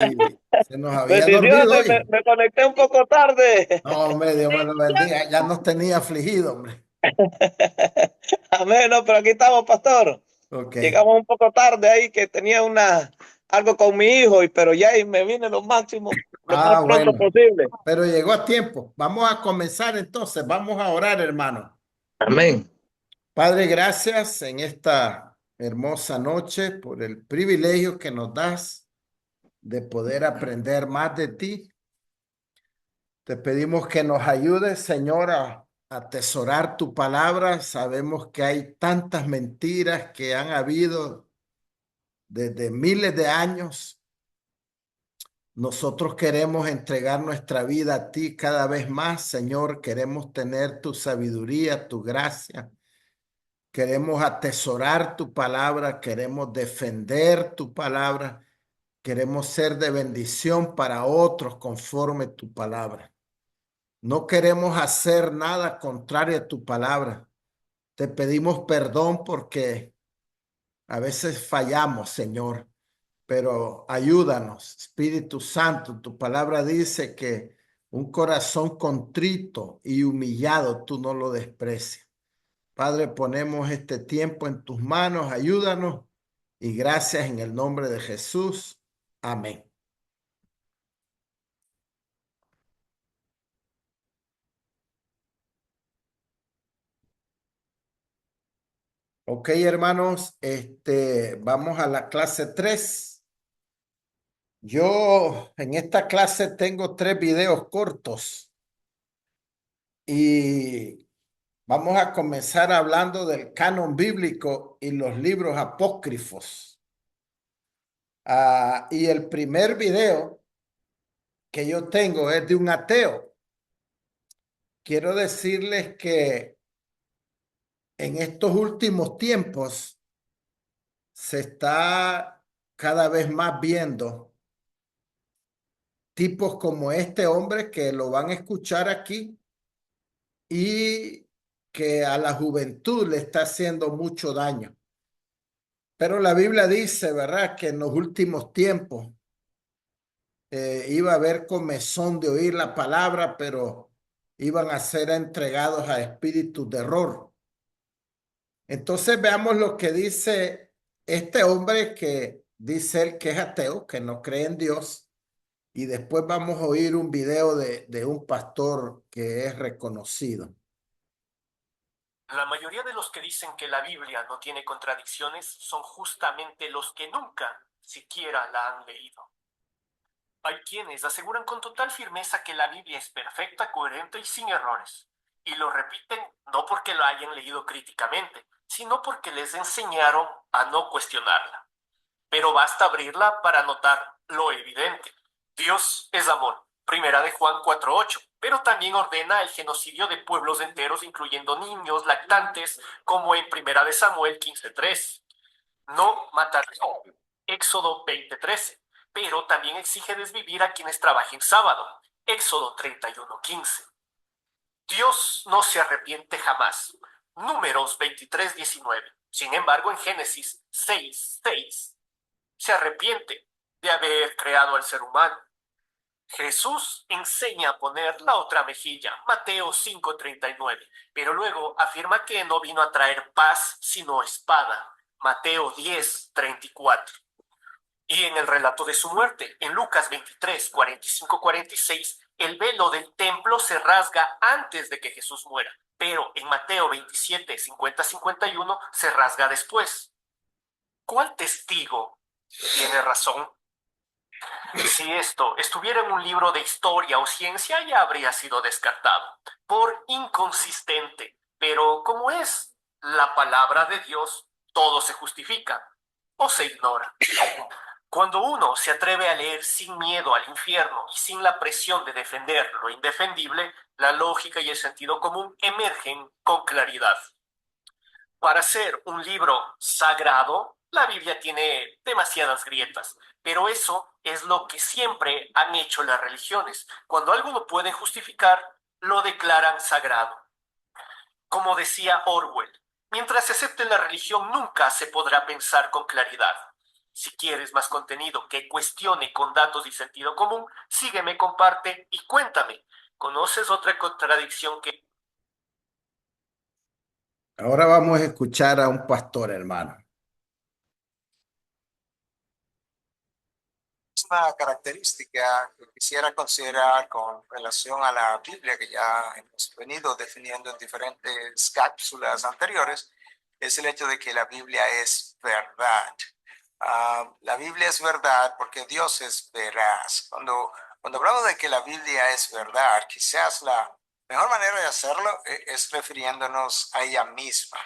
Sí, se nos había dormido Bendiciones, hoy. me conecté un poco tarde. No, hombre, Dios me lo bendiga. Ya nos tenía afligido, hombre. Amén, no, pero aquí estamos, pastor. Ok. Llegamos un poco tarde ahí que tenía algo con mi hijo, pero ya y me vine lo máximo, lo más Ah, pronto bueno. posible. Pero llegó a tiempo. Vamos a comenzar entonces. Vamos a orar, hermano. Amén. Padre, gracias en esta hermosa noche por el privilegio que nos das de poder aprender más de ti. Te pedimos que nos ayudes, Señor, a atesorar tu palabra. Sabemos que hay tantas mentiras que han habido desde miles de años. Nosotros queremos entregar nuestra vida a ti cada vez más, Señor. Queremos tener tu sabiduría, tu gracia. Queremos atesorar tu palabra, queremos defender tu palabra, queremos ser de bendición para otros conforme tu palabra. No queremos hacer nada contrario a tu palabra. Te pedimos perdón porque a veces fallamos, Señor, pero ayúdanos, Espíritu Santo. Tu palabra dice que un corazón contrito y humillado tú no lo desprecias. Padre, ponemos este tiempo en tus manos, ayúdanos y gracias en el nombre de Jesús. Amén. Ok, hermanos, vamos a la clase 3. Yo en esta clase tengo 3 videos cortos y vamos a comenzar hablando del canon bíblico y los libros apócrifos. Y el primer video que yo tengo es de un ateo. Quiero decirles que en estos últimos tiempos se está cada vez más viendo tipos como este hombre que lo van a escuchar aquí y que a la juventud le está haciendo mucho daño. Pero la Biblia dice, ¿verdad?, que en los últimos tiempos iba a haber comezón de oír la palabra, pero iban a ser entregados a espíritus de error. Entonces veamos lo que dice este hombre que dice él que es ateo, que no cree en Dios, y después vamos a oír un video de un pastor que es reconocido. La mayoría de los que dicen que la Biblia no tiene contradicciones son justamente los que nunca siquiera la han leído. Hay quienes aseguran con total firmeza que la Biblia es perfecta, coherente y sin errores. Y lo repiten no porque lo hayan leído críticamente, sino porque les enseñaron a no cuestionarla. Pero basta abrirla para notar lo evidente. Dios es amor. Primera de Juan 4:8. Pero también ordena el genocidio de pueblos enteros, incluyendo niños, lactantes, como en Primera de Samuel 15:3. No matarás. Éxodo 20:13. Pero también exige desvivir a quienes trabajen sábado. Éxodo 31:15. Dios no se arrepiente jamás. Números 23:19. Sin embargo, en Génesis 6:6 se arrepiente de haber creado al ser humano. Jesús enseña a poner la otra mejilla, Mateo 5:39, pero luego afirma que no vino a traer paz sino espada, Mateo 10:34. Y en el relato de su muerte, en Lucas 23:45-46, el velo del templo se rasga antes de que Jesús muera, pero en Mateo 27:50-51 se rasga después. ¿Cuál testigo tiene razón? Si esto estuviera en un libro de historia o ciencia, ya habría sido descartado por inconsistente. Pero como es la palabra de Dios, todo se justifica o se ignora. Cuando uno se atreve a leer sin miedo al infierno y sin la presión de defender lo indefendible, la lógica y el sentido común emergen con claridad. Para ser un libro sagrado, la Biblia tiene demasiadas grietas, pero eso es lo que siempre han hecho las religiones. Cuando algo no pueden justificar, lo declaran sagrado. Como decía Orwell, mientras se acepte la religión nunca se podrá pensar con claridad. Si quieres más contenido que cuestione con datos y sentido común, sígueme, comparte y cuéntame. ¿Conoces otra contradicción que... Ahora vamos a escuchar a un pastor, hermano. Una característica que quisiera considerar con relación a la Biblia, que ya hemos venido definiendo en diferentes cápsulas anteriores, es el hecho de que la Biblia es verdad. La Biblia es verdad porque Dios es veraz. Cuando hablamos de que la Biblia es verdad, quizás la mejor manera de hacerlo es refiriéndonos a ella misma.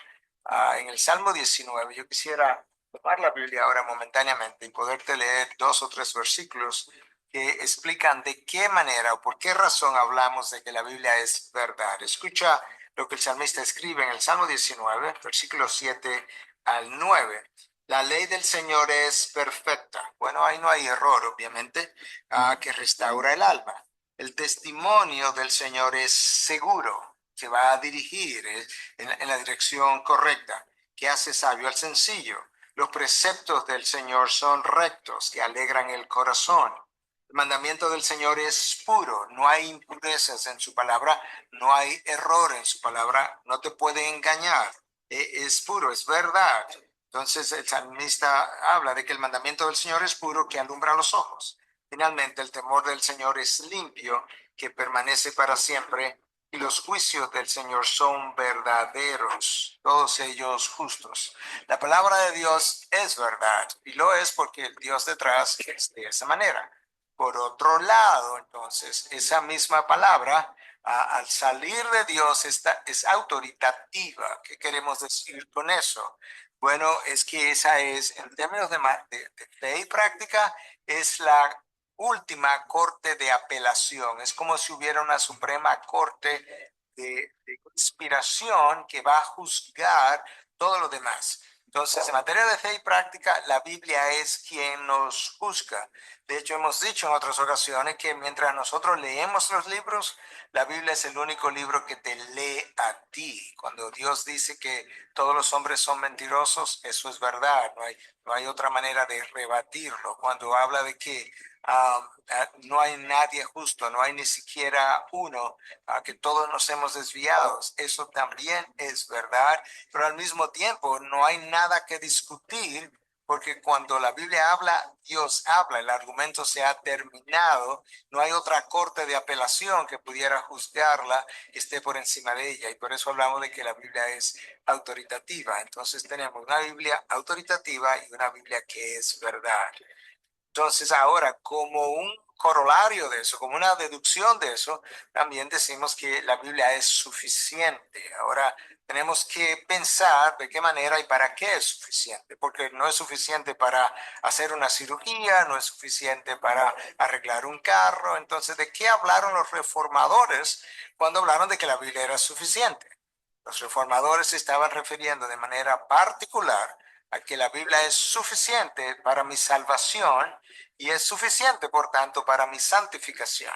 En el Salmo 19, yo quisiera tomar la Biblia ahora momentáneamente y poderte leer 2 o 3 versículos que explican de qué manera o por qué razón hablamos de que la Biblia es verdad. Escucha lo que el salmista escribe en el Salmo 19, versículos 7 al 9. La ley del Señor es perfecta. Bueno, ahí no hay error, obviamente, que restaura el alma. El testimonio del Señor es seguro, que va a dirigir en la dirección correcta, que hace sabio al sencillo. Los preceptos del Señor son rectos, que alegran el corazón. El mandamiento del Señor es puro, no hay impurezas en su palabra, no hay error en su palabra, no te puede engañar. Es puro, es verdad. Entonces el salmista habla de que el mandamiento del Señor es puro, que alumbra los ojos. Finalmente, el temor del Señor es limpio, que permanece para siempre, y los juicios del Señor son verdaderos, todos ellos justos. La palabra de Dios es verdad, y lo es porque el Dios detrás es de esa manera. Por otro lado, entonces, esa misma palabra, al salir de Dios, es autoritativa. ¿Qué queremos decir con eso? Bueno, es que esa es, en términos de fe y práctica, es la última corte de apelación. Es como si hubiera una suprema corte de conspiración que va a juzgar todo lo demás. Entonces, en materia de fe y práctica, la Biblia es quien nos juzga. De hecho, hemos dicho en otras ocasiones que mientras nosotros leemos los libros, la Biblia es el único libro que te lee a ti. Cuando Dios dice que todos los hombres son mentirosos, eso es verdad. No hay otra manera de rebatirlo. Cuando habla de que no hay nadie justo, no hay ni siquiera uno, que todos nos hemos desviado, eso también es verdad, pero al mismo tiempo no hay nada que discutir, porque cuando la Biblia habla, Dios habla, el argumento se ha terminado, no hay otra corte de apelación que pudiera juzgarla, que esté por encima de ella, y por eso hablamos de que la Biblia es autoritativa. Entonces tenemos una Biblia autoritativa y una Biblia que es verdad. Entonces ahora, como un corolario de eso, como una deducción de eso, también decimos que la Biblia es suficiente. Ahora tenemos que pensar de qué manera y para qué es suficiente, porque no es suficiente para hacer una cirugía, no es suficiente para arreglar un carro. Entonces, ¿de qué hablaron los reformadores cuando hablaron de que la Biblia era suficiente? Los reformadores se estaban refiriendo de manera particular a que la Biblia es suficiente para mi salvación y es suficiente, por tanto, para mi santificación.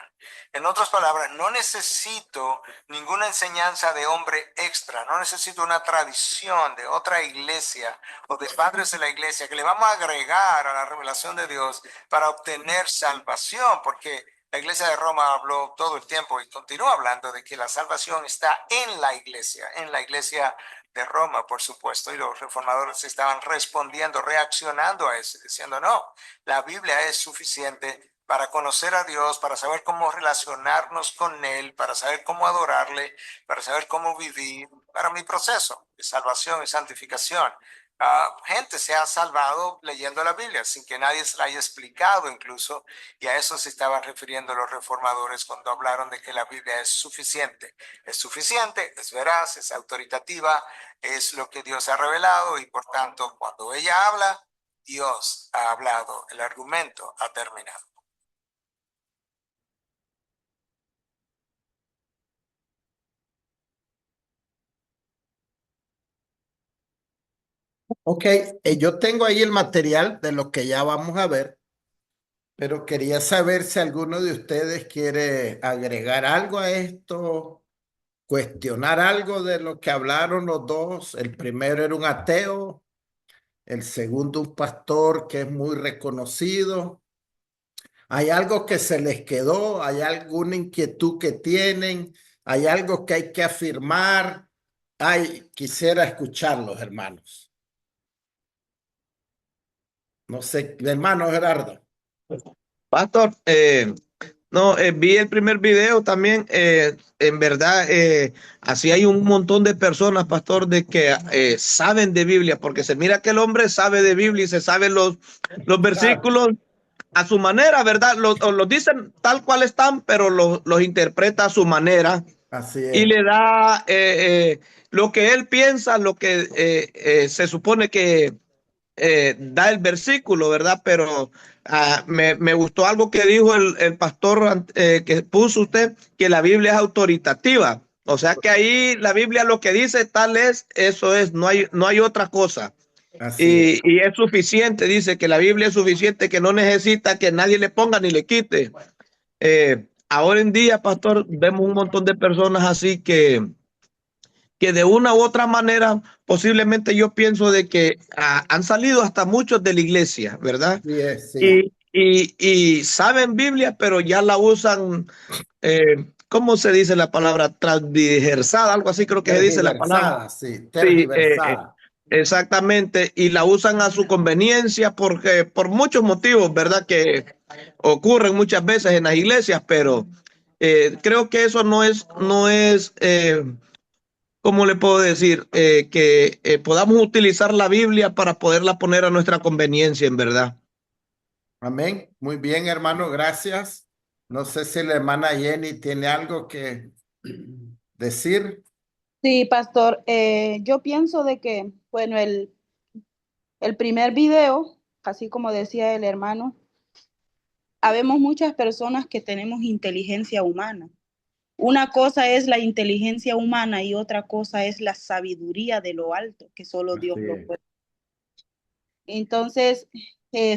En otras palabras, no necesito ninguna enseñanza de hombre extra, no necesito una tradición de otra iglesia o de padres de la iglesia que le vamos a agregar a la revelación de Dios para obtener salvación, porque la iglesia de Roma habló todo el tiempo y continúa hablando de que la salvación está en la iglesia de Roma, por supuesto, y los reformadores estaban respondiendo, reaccionando a eso, diciendo, no, la Biblia es suficiente para conocer a Dios, para saber cómo relacionarnos con Él, para saber cómo adorarle, para saber cómo vivir, para mi proceso de salvación y santificación. Gente se ha salvado leyendo la Biblia sin que nadie se la haya explicado incluso, y a eso se estaban refiriendo los reformadores cuando hablaron de que la Biblia es suficiente. Es suficiente, es veraz, es autoritativa, es lo que Dios ha revelado y por tanto cuando ella habla, Dios ha hablado, el argumento ha terminado. Ok, yo tengo ahí el material de lo que ya vamos a ver, pero quería saber si alguno de ustedes quiere agregar algo a esto, cuestionar algo de lo que hablaron los dos. El primero era un ateo, el segundo un pastor que es muy reconocido. ¿Hay algo que se les quedó? ¿Hay alguna inquietud que tienen? ¿Hay algo que hay que afirmar? Ay, quisiera escucharlos, hermanos. No sé, hermano Gerardo. Pastor, no, vi el primer video también. En verdad, así hay un montón de personas, pastor, de que saben de Biblia, porque se mira que el hombre sabe de Biblia y se sabe los versículos a su manera, ¿verdad? Los dicen tal cual están, pero los interpreta a su manera Así y es. le da lo que él piensa, lo que se supone que da el versículo, ¿verdad? Pero me gustó algo que dijo el pastor que puso usted, que la Biblia es autoritativa. O sea que ahí la Biblia lo que dice tal es, eso es, no hay otra cosa. Así es. Y es suficiente, dice que la Biblia es suficiente, que no necesita que nadie le ponga ni le quite. Ahora en día, pastor, vemos un montón de personas así que de una u otra manera, posiblemente yo pienso de que han salido hasta muchos de la iglesia, ¿verdad? Sí, es, sí. Y saben Biblia, pero ya la usan, ¿cómo se dice la palabra? Transversada, algo así creo que se dice la palabra. Tergiversada, sí, Sí, tergiversada. exactamente, y la usan a su conveniencia porque por muchos motivos, ¿verdad? Que ocurren muchas veces en las iglesias, pero creo que eso no es ¿cómo le puedo decir? Que podamos utilizar la Biblia para poderla poner a nuestra conveniencia, en verdad. Amén. Muy bien, hermano, gracias. No sé si la hermana Jenny tiene algo que decir. Sí, pastor, yo pienso de que, bueno, el primer video, así como decía el hermano, habemos muchas personas que tenemos inteligencia humana. Una cosa es la inteligencia humana y otra cosa es la sabiduría de lo alto, que solo Dios Así lo es. puede. Entonces,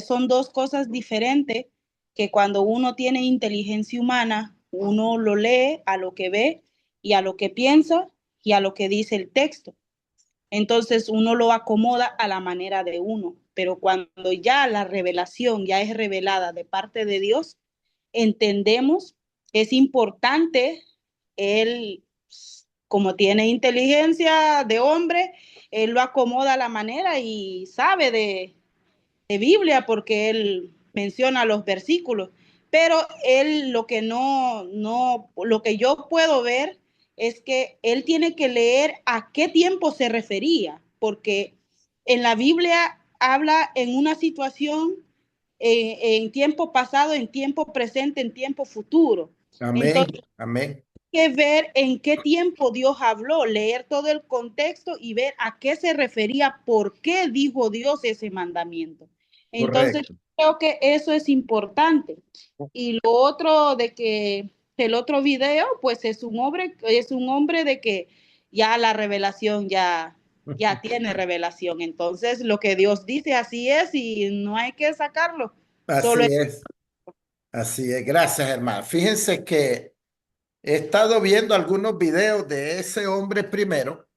son dos cosas diferentes que cuando uno tiene inteligencia humana, uno lo lee a lo que ve y a lo que piensa y a lo que dice el texto. Entonces uno lo acomoda a la manera de uno, pero cuando ya la revelación ya es revelada de parte de Dios, entendemos, es importante, él, como tiene inteligencia de hombre, él lo acomoda a la manera y sabe de Biblia porque él menciona los versículos, pero él lo que yo puedo ver es que él tiene que leer a qué tiempo se refería, porque en la Biblia habla en una situación en tiempo pasado, en tiempo presente, en tiempo futuro. Amén. Entonces, Amén. hay que ver en qué tiempo Dios habló, leer todo el contexto y ver a qué se refería, por qué dijo Dios ese mandamiento. Entonces, Correcto. creo que eso es importante. Y lo otro de que el otro video, pues es un hombre de que ya la revelación ya tiene revelación. Entonces, lo que Dios dice así es y no hay que sacarlo. Así Solo es es. Así es. Gracias, hermano. Fíjense que he estado viendo algunos videos de ese hombre primero,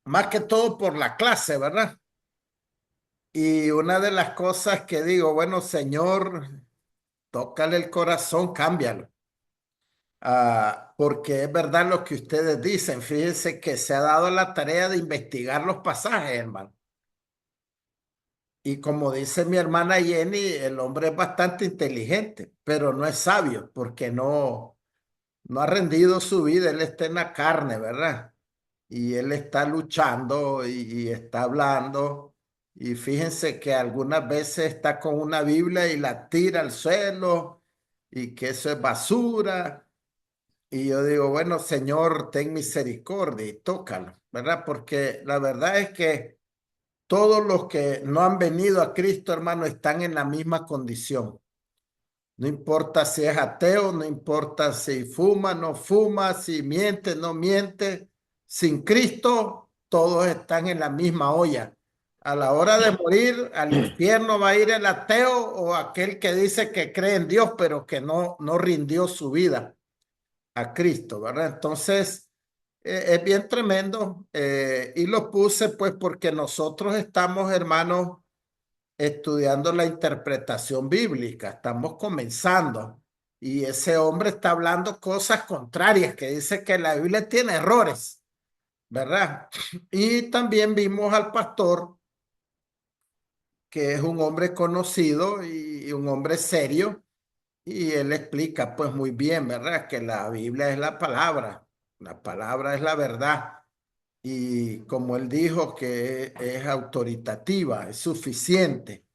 más que todo por la clase, ¿verdad? Y una de las cosas que digo, bueno, Señor, tócale el corazón, cámbialo. Porque es verdad lo que ustedes dicen. Fíjense que se ha dado la tarea de investigar los pasajes, hermano. Y como dice mi hermana Jenny, el hombre es bastante inteligente, pero no es sabio porque no ha rendido su vida. Él está en la carne, ¿verdad? Y él está luchando y está hablando. Y fíjense que algunas veces está con una Biblia y la tira al suelo y que eso es basura. Y yo digo, bueno, Señor, ten misericordia y tócalo, ¿verdad? Porque la verdad es que todos los que no han venido a Cristo, hermano, están en la misma condición. No importa si es ateo, no importa si fuma, no fuma, si miente, no miente. Sin Cristo, todos están en la misma olla. A la hora de morir, al infierno va a ir el ateo o aquel que dice que cree en Dios, pero que no rindió su vida a Cristo, ¿verdad? Entonces, Es bien tremendo y lo puse pues porque nosotros estamos, hermanos, estudiando la interpretación bíblica, estamos comenzando y ese hombre está hablando cosas contrarias, que dice que la Biblia tiene errores, ¿verdad? Y también vimos al pastor, que es un hombre conocido y un hombre serio, y él explica pues muy bien, ¿verdad? Que la Biblia es la palabra es la verdad. Y como él dijo que es autoritativa, es suficiente.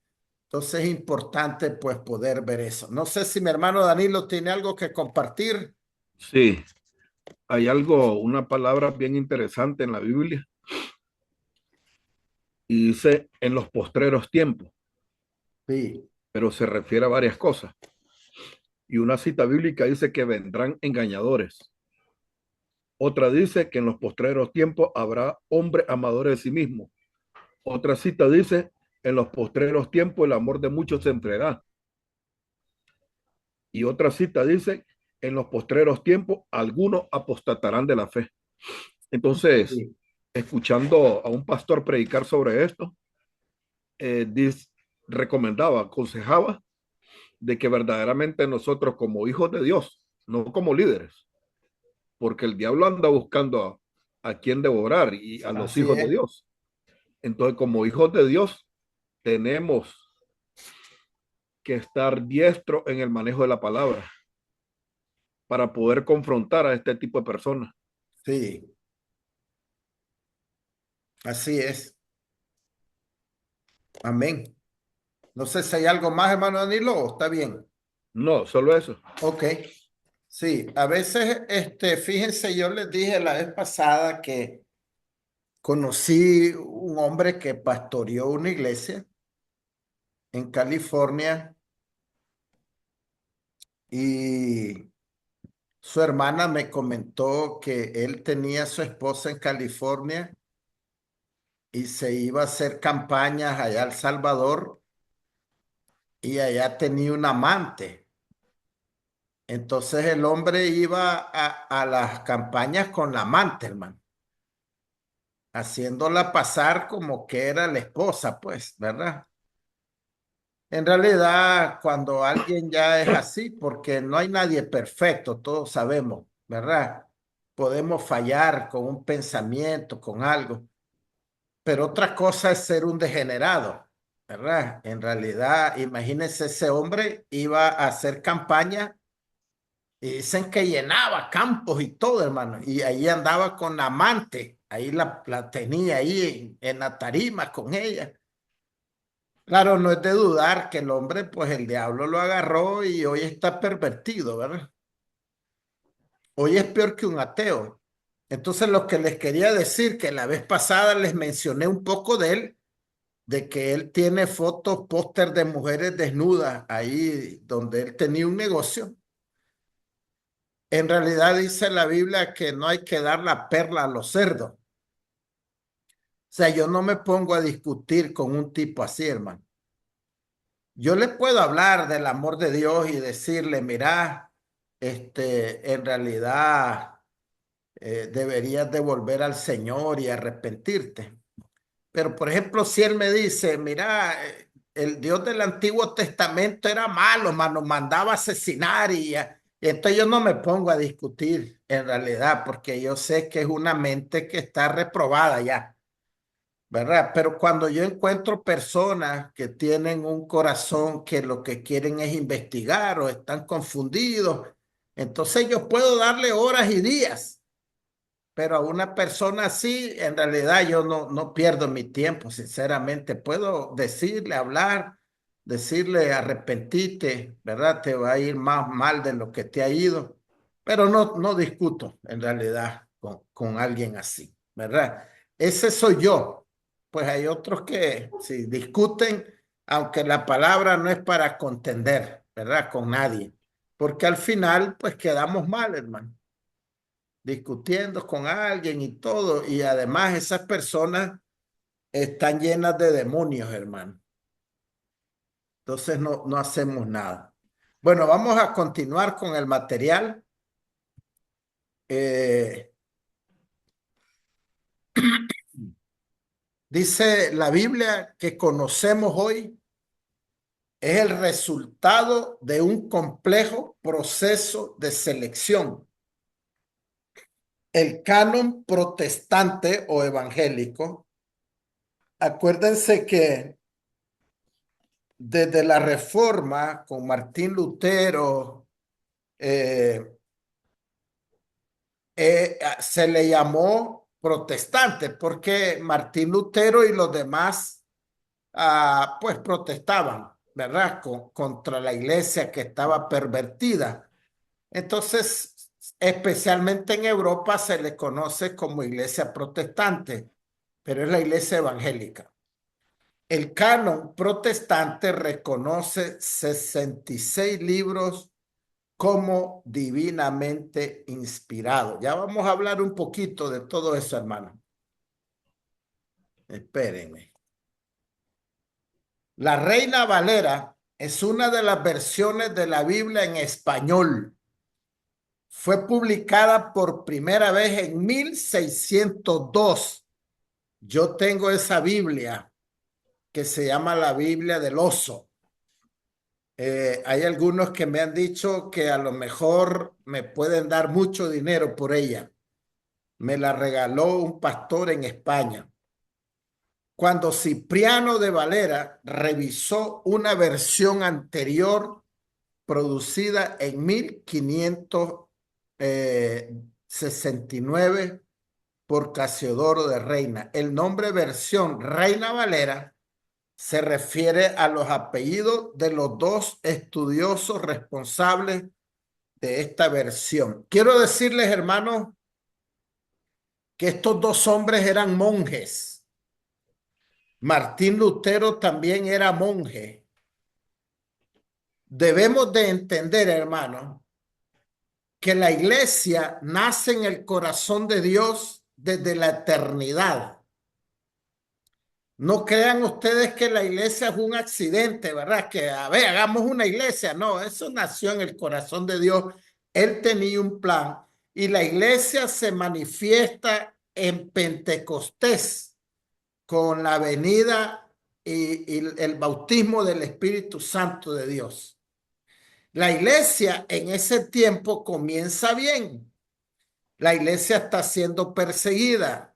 Entonces es importante pues poder ver eso. No sé si mi hermano Danilo tiene algo que compartir. Sí, hay algo, una palabra bien interesante en la Biblia y dice en los postreros tiempos, Sí, pero se refiere a varias cosas. Y una cita bíblica dice que vendrán engañadores. Otra dice que en los postreros tiempos habrá hombres amadores de sí mismos. Otra cita dice, en los postreros tiempos el amor de muchos se enfriará. Y otra cita dice, en los postreros tiempos algunos apostatarán de la fe. Entonces, sí, escuchando a un pastor predicar sobre esto, dice, recomendaba, aconsejaba de que verdaderamente nosotros como hijos de Dios, no como líderes, porque el diablo anda buscando a quien devorar y a los así hijos de es. Dios. Entonces, como hijos de Dios, tenemos que estar diestro en el manejo de la palabra para poder confrontar a este tipo de personas. Sí, así es. Amén. No sé si hay algo más, hermano Danilo, o está bien. No, solo eso. Ok. Sí, a veces, fíjense, yo les dije la vez pasada que conocí un hombre que pastoreó una iglesia en California y su hermana me comentó que él tenía a su esposa en California y se iba a hacer campañas allá a El Salvador y allá tenía un amante. Entonces el hombre iba a las campañas con la amante, hermano, haciéndola pasar como que era la esposa, pues, ¿verdad? En realidad, cuando alguien ya es así, porque no hay nadie perfecto, todos sabemos, ¿verdad? Podemos fallar con un pensamiento, con algo, pero otra cosa es ser un degenerado, ¿verdad? En realidad, imagínense, ese hombre iba a hacer campaña y dicen que llenaba campos y todo, hermano, y ahí andaba con la amante, ahí la tenía ahí en la tarima con ella. Claro, no es de dudar que el hombre, pues el diablo lo agarró y hoy está pervertido, ¿verdad? Hoy es peor que un ateo. Entonces, lo que les quería decir, que la vez pasada les mencioné un poco de él, de que él tiene fotos, póster de mujeres desnudas ahí donde él tenía un negocio. En realidad dice la Biblia que no hay que dar la perla a los cerdos. O sea, yo no me pongo a discutir con un tipo así, hermano. Yo le puedo hablar del amor de Dios y decirle, mira, en realidad deberías de volver al Señor y arrepentirte. Pero, por ejemplo, si él me dice, mira, el Dios del Antiguo Testamento era malo, nos mandaba a asesinar y entonces yo no me pongo a discutir en realidad, porque yo sé que es una mente que está reprobada ya. ¿Verdad? Pero cuando yo encuentro personas que tienen un corazón que lo que quieren es investigar o están confundidos, entonces yo puedo darle horas y días, pero a una persona así, en realidad yo no pierdo mi tiempo, sinceramente. Puedo decirle, hablar, decirle arrepentite, ¿verdad? Te va a ir más mal de lo que te ha ido, pero no discuto en realidad con alguien así, ¿verdad? Ese soy yo. Pues hay otros que si discuten, aunque la palabra no es para contender, ¿verdad? Con nadie, porque al final pues quedamos mal, hermano, discutiendo con alguien y todo, y además esas personas están llenas de demonios, hermano. Entonces no hacemos nada. Bueno, vamos a continuar con el material. Dice la Biblia que conocemos hoy es el resultado de un complejo proceso de selección. El canon protestante o evangélico, acuérdense que desde la Reforma con Martín Lutero se le llamó protestante porque Martín Lutero y los demás pues protestaban, ¿verdad? Contra la iglesia que estaba pervertida. Entonces, especialmente en Europa se le conoce como iglesia protestante, pero es la iglesia evangélica. El canon protestante reconoce 66 libros como divinamente inspirados. Ya vamos a hablar un poquito de todo eso, hermano. Espérenme. La Reina Valera es una de las versiones de la Biblia en español. Fue publicada por primera vez en 1602. Yo tengo esa Biblia que se llama la Biblia del Oso. Hay algunos que me han dicho que a lo mejor me pueden dar mucho dinero por ella. Me la regaló un pastor en España. Cuando Cipriano de Valera revisó una versión anterior producida en 1569 por Casiodoro de Reina. El nombre versión Reina Valera se refiere a los apellidos de los dos estudiosos responsables de esta versión. Quiero decirles, hermanos, que estos dos hombres eran monjes. Martín Lutero también era monje. Debemos de entender, hermanos, que la iglesia nace en el corazón de Dios desde la eternidad. No crean ustedes que la iglesia es un accidente, ¿verdad? Que, a ver, hagamos una iglesia. No, eso nació en el corazón de Dios. Él tenía un plan y la iglesia se manifiesta en Pentecostés con la venida y el bautismo del Espíritu Santo de Dios. La iglesia en ese tiempo comienza bien. La iglesia está siendo perseguida.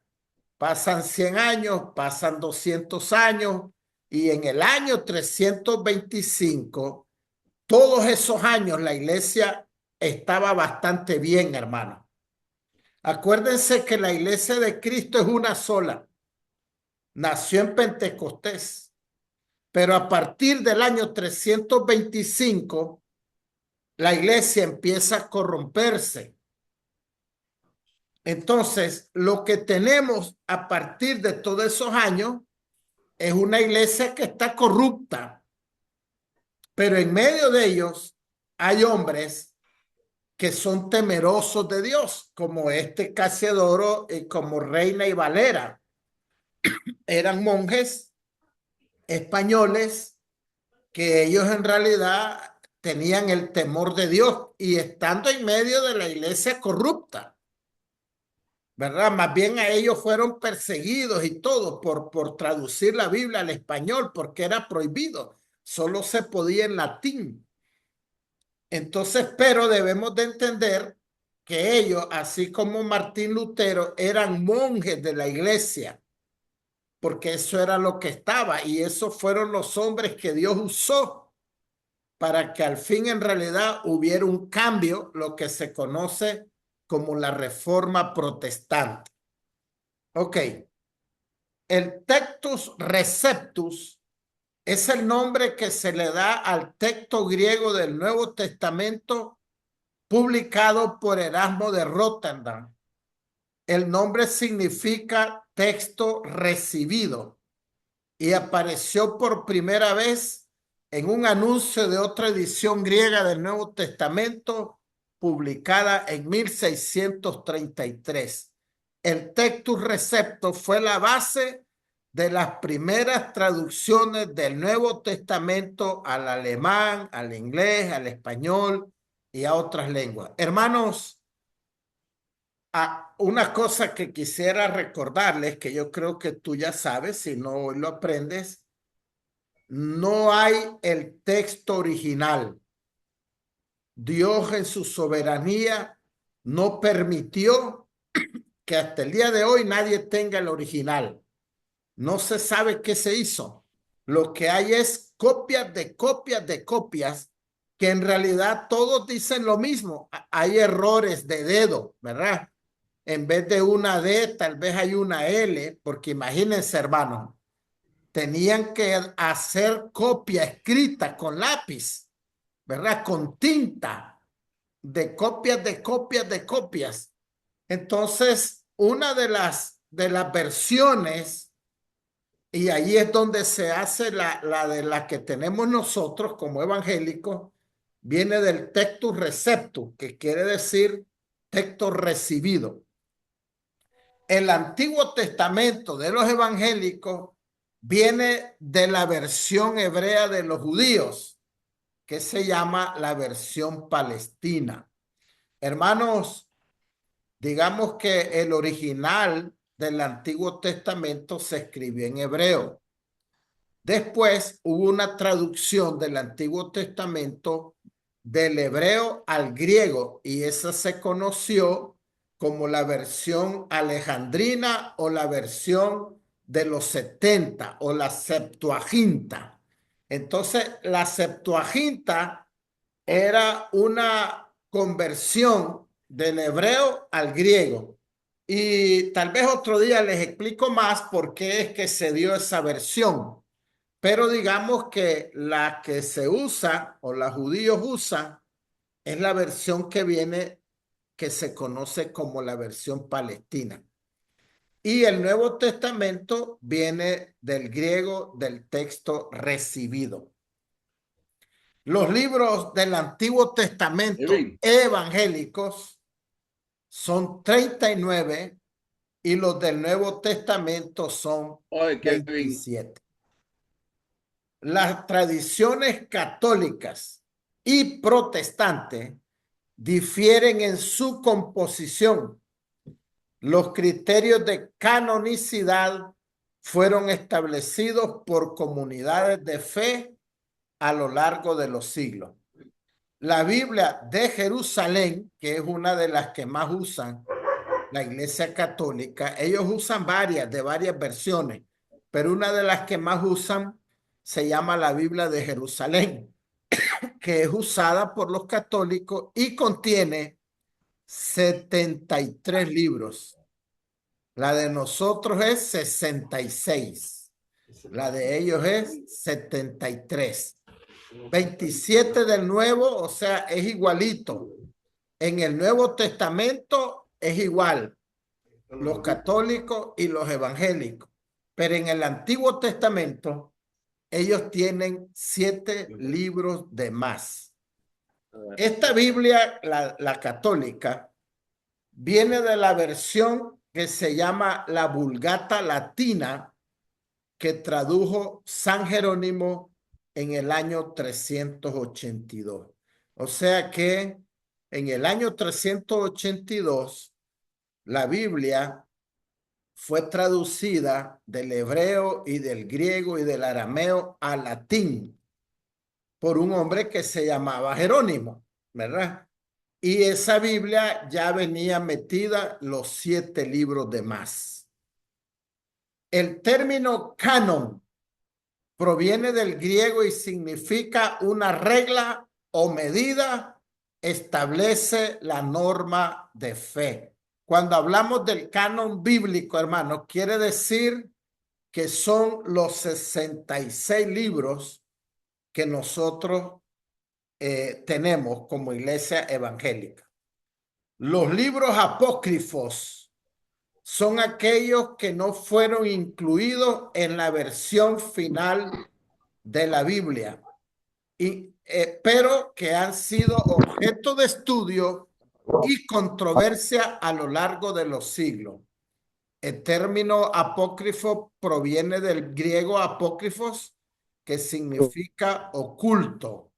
Pasan 100 años, pasan 200 años y en el año 325, todos esos años la iglesia estaba bastante bien, hermano. Acuérdense que la iglesia de Cristo es una sola. Nació en Pentecostés, pero a partir del año 325, la iglesia empieza a corromperse. Entonces, lo que tenemos a partir de todos esos años es una iglesia que está corrupta, pero en medio de ellos hay hombres que son temerosos de Dios, como este Casiodoro y como Reina y Valera. Eran monjes españoles que ellos en realidad tenían el temor de Dios y estando en medio de la iglesia corrupta, ¿verdad? Más bien a ellos fueron perseguidos y todo por traducir la Biblia al español porque era prohibido. Solo se podía en latín. Entonces, pero debemos de entender que ellos, así como Martín Lutero, eran monjes de la iglesia, porque eso era lo que estaba y esos fueron los hombres que Dios usó para que al fin en realidad hubiera un cambio, lo que se conoce como la Reforma Protestante. Ok, el Textus Receptus es el nombre que se le da al texto griego del Nuevo Testamento publicado por Erasmo de Rotterdam. El nombre significa texto recibido y apareció por primera vez en un anuncio de otra edición griega del Nuevo Testamento publicada en 1633. El Textus Receptus fue la base de las primeras traducciones del Nuevo Testamento al alemán, al inglés, al español y a otras lenguas. Hermanos, Una cosa que quisiera recordarles, que yo creo que tú ya sabes, si no hoy lo aprendes, no hay el texto original. Dios en su soberanía no permitió que hasta el día de hoy nadie tenga el original. No se sabe qué se hizo. Lo que hay es copias de copias de copias que en realidad todos dicen lo mismo. Hay errores de dedo, ¿verdad? En vez de una D, tal vez hay una L, porque imagínense, hermano, tenían que hacer copia escrita con lápiz, ¿verdad? Con tinta, de copias de copias de copias. Entonces, una de las versiones, y ahí es donde se hace la de la que tenemos nosotros como evangélicos, viene del textus receptus, que quiere decir texto recibido. El Antiguo Testamento de los evangélicos viene de la versión hebrea de los judíos, que se llama la versión palestina. Hermanos, digamos que el original del Antiguo Testamento se escribió en hebreo. Después hubo una traducción del Antiguo Testamento del hebreo al griego y esa se conoció como la versión alejandrina o la versión de los 70 o la Septuaginta. Entonces, la Septuaginta era una conversión del hebreo al griego. Y tal vez otro día les explico más por qué es que se dio esa versión. Pero digamos que la que se usa o los judíos usan es la versión que viene, que se conoce como la versión palestina. Y el Nuevo Testamento viene del griego del texto recibido. Los libros del Antiguo Testamento evangélicos son 39 y los del Nuevo Testamento son 27. Las tradiciones católicas y protestantes difieren en su composición. Los criterios de canonicidad fueron establecidos por comunidades de fe a lo largo de los siglos. La Biblia de Jerusalén, que es una de las que más usan la Iglesia Católica, ellos usan varias versiones, pero una de las que más usan se llama la Biblia de Jerusalén, que es usada por los católicos y contiene 73 libros. La de nosotros es 66. La de ellos es 73. 27 del Nuevo, o sea, es igualito. En el Nuevo Testamento es igual, los católicos y los evangélicos. Pero en el Antiguo Testamento, ellos tienen 7 libros de más. Esta Biblia, la católica, viene de la versión que se llama la Vulgata Latina, que tradujo San Jerónimo en el año 382. O sea que en el año 382, la Biblia fue traducida del hebreo y del griego y del arameo al latín por un hombre que se llamaba Jerónimo, ¿verdad? Y esa Biblia ya venía metida los 7 libros de más. El término canon proviene del griego y significa una regla o medida, establece la norma de fe. Cuando hablamos del canon bíblico, hermano, quiere decir que son los 66 libros que nosotros tenemos como iglesia evangélica. Los libros apócrifos son aquellos que no fueron incluidos en la versión final de la Biblia, pero que han sido objeto de estudio y controversia a lo largo de los siglos. El término apócrifo proviene del griego apócrifos, que significa oculto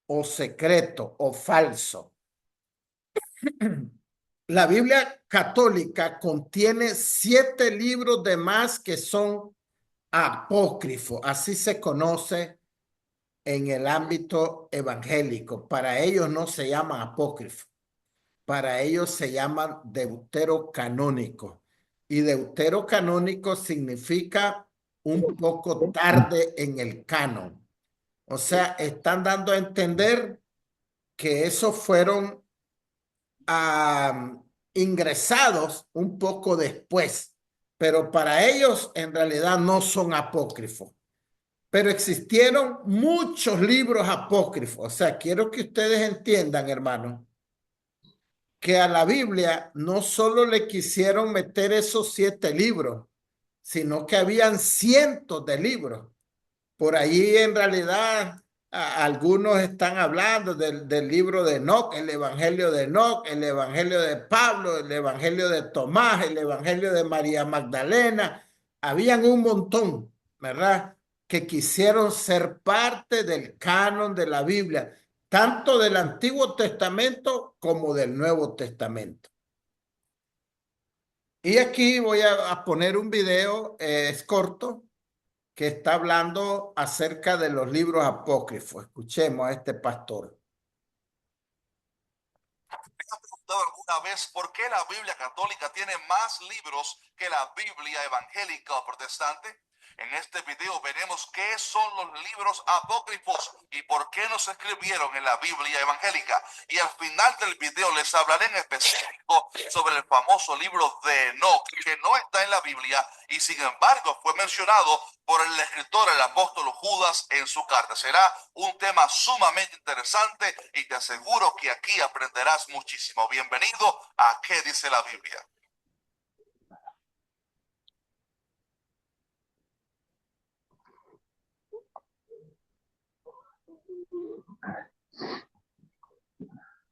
o secreto o falso. La Biblia católica contiene 7 libros de más que son apócrifos, así se conoce en el ámbito evangélico. Para ellos no se llaman apócrifos, para ellos se llaman deuterocanónicos. Y deuterocanónico significa un poco tarde en el canon. O sea, están dando a entender que esos fueron ingresados un poco después, pero para ellos en realidad no son apócrifos. Pero existieron muchos libros apócrifos. O sea, quiero que ustedes entiendan, hermanos, que a la Biblia no solo le quisieron meter esos 7 libros, sino que habían cientos de libros. Por ahí en realidad algunos están hablando del libro de Enoc, el evangelio de Enoc, el evangelio de Pablo, el evangelio de Tomás, el evangelio de María Magdalena. Habían un montón, ¿verdad? Que quisieron ser parte del canon de la Biblia, tanto del Antiguo Testamento como del Nuevo Testamento. Y aquí voy a poner un video, es corto, que está hablando acerca de los libros apócrifos. Escuchemos a este pastor. ¿Te has preguntado alguna vez por qué la Biblia católica tiene más libros que la Biblia evangélica o protestante? En este video veremos qué son los libros apócrifos y por qué no se escribieron en la Biblia evangélica. Y al final del video les hablaré en específico sobre el famoso libro de Enoc, que no está en la Biblia y sin embargo fue mencionado por el escritor, el apóstol Judas, en su carta. Será un tema sumamente interesante y te aseguro que aquí aprenderás muchísimo. Bienvenido a ¿Qué dice la Biblia?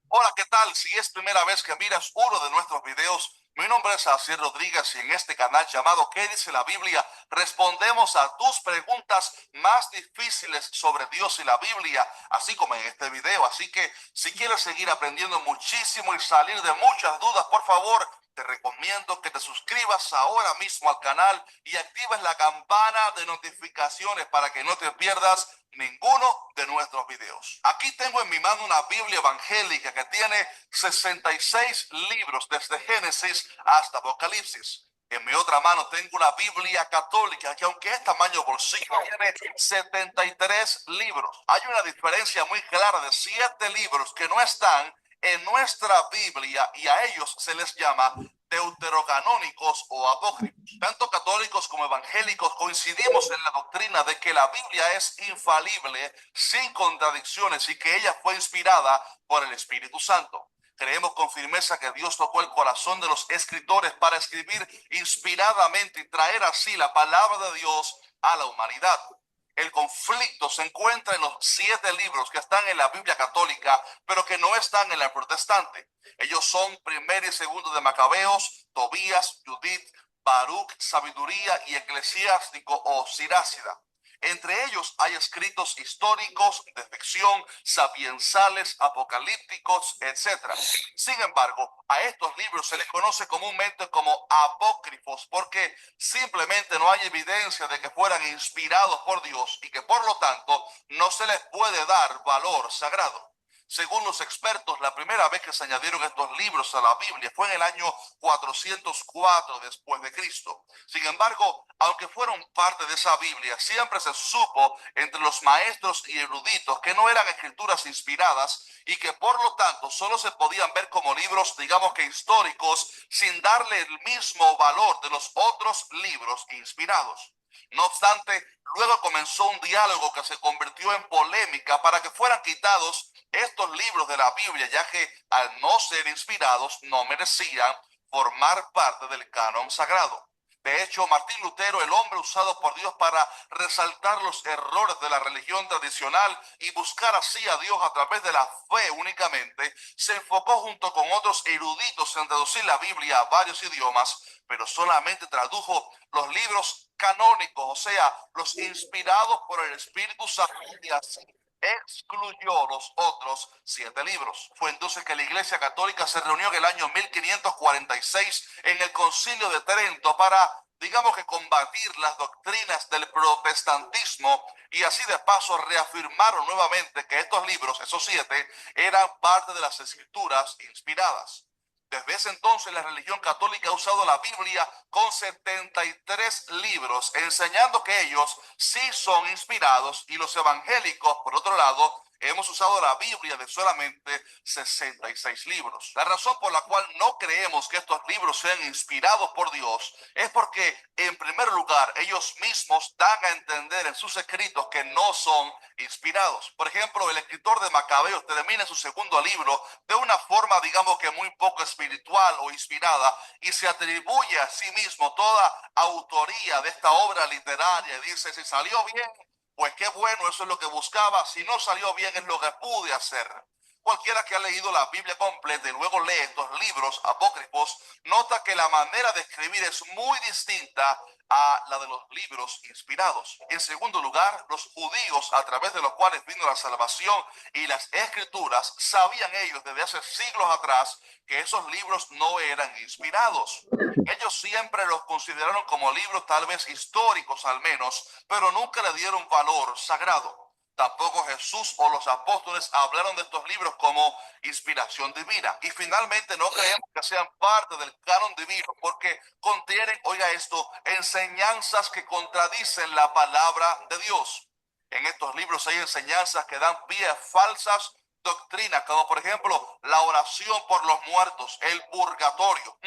Hola, ¿qué tal? Si es primera vez que miras uno de nuestros videos, mi nombre es Asier Rodríguez y en este canal llamado ¿Qué dice la Biblia? Respondemos a tus preguntas más difíciles sobre Dios y la Biblia, así como en este video. Así que si quieres seguir aprendiendo muchísimo y salir de muchas dudas, por favor, te recomiendo que te suscribas ahora mismo al canal y actives la campana de notificaciones para que no te pierdas ninguno de nuestros videos. Aquí tengo en mi mano una Biblia evangélica que tiene 66 libros desde Génesis hasta Apocalipsis. En mi otra mano tengo una Biblia católica que aunque es tamaño bolsillo tiene 73 libros. Hay una diferencia muy clara de 7 libros que no están en nuestra Biblia y a ellos se les llama deuterocanónicos o apócrifos. Tanto católicos como evangélicos coincidimos en la doctrina de que la Biblia es infalible, sin contradicciones y que ella fue inspirada por el Espíritu Santo. Creemos con firmeza que Dios tocó el corazón de los escritores para escribir inspiradamente y traer así la palabra de Dios a la humanidad. El conflicto se encuentra en los 7 libros que están en la Biblia católica, pero que no están en la protestante. Ellos son Primero y Segundo de Macabeos, Tobías, Judith, Baruch, Sabiduría y Eclesiástico o Sirácida. Entre ellos hay escritos históricos, de ficción, sapiensales, apocalípticos, etc. Sin embargo, a estos libros se les conoce comúnmente como apócrifos porque simplemente no hay evidencia de que fueran inspirados por Dios y que por lo tanto no se les puede dar valor sagrado. Según los expertos, la primera vez que se añadieron estos libros a la Biblia fue en el año 404 después de Cristo. Sin embargo, aunque fueron parte de esa Biblia, siempre se supo entre los maestros y eruditos que no eran escrituras inspiradas y que por lo tanto solo se podían ver como libros, digamos que históricos, sin darle el mismo valor de los otros libros inspirados. No obstante, luego comenzó un diálogo que se convirtió en polémica para que fueran quitados estos libros de la Biblia, ya que al no ser inspirados no merecían formar parte del canon sagrado. De hecho, Martín Lutero, el hombre usado por Dios para resaltar los errores de la religión tradicional y buscar así a Dios a través de la fe únicamente, se enfocó junto con otros eruditos en traducir la Biblia a varios idiomas, pero solamente tradujo los libros canónicos, o sea, los inspirados por el Espíritu Santo, y así excluyó los otros 7 libros. Fue entonces que la Iglesia Católica se reunió en el año 1546 en el Concilio de Trento para, digamos que, combatir las doctrinas del protestantismo, y así de paso reafirmaron nuevamente que estos libros, esos 7, eran parte de las escrituras inspiradas. Desde ese entonces la religión católica ha usado la Biblia con 73 libros, enseñando que ellos sí son inspirados, y los evangélicos, por otro lado, hemos usado la Biblia de solamente 66 libros. La razón por la cual no creemos que estos libros sean inspirados por Dios es porque, en primer lugar, ellos mismos dan a entender en sus escritos que no son inspirados. Por ejemplo, el escritor de Macabeos termina su segundo libro de una forma, digamos que muy poco espiritual o inspirada, y se atribuye a sí mismo toda autoría de esta obra literaria. Dice: si salió bien, pues qué bueno, eso es lo que buscaba; si no salió bien, es lo que pude hacer. Cualquiera que ha leído la Biblia completa y luego lee estos libros apócrifos, nota que la manera de escribir es muy distinta a la de los libros inspirados. En segundo lugar, los judíos, a través de los cuales vino la salvación y las escrituras, sabían ellos desde hace siglos atrás que esos libros no eran inspirados. Ellos siempre los consideraron como libros tal vez históricos al menos, pero nunca le dieron valor sagrado. Tampoco Jesús o los apóstoles hablaron de estos libros como inspiración divina. Y finalmente, no creemos que sean parte del canon divino porque contienen, oiga esto, enseñanzas que contradicen la palabra de Dios. En estos libros hay enseñanzas que dan pie a falsas doctrinas, como por ejemplo la oración por los muertos, el purgatorio,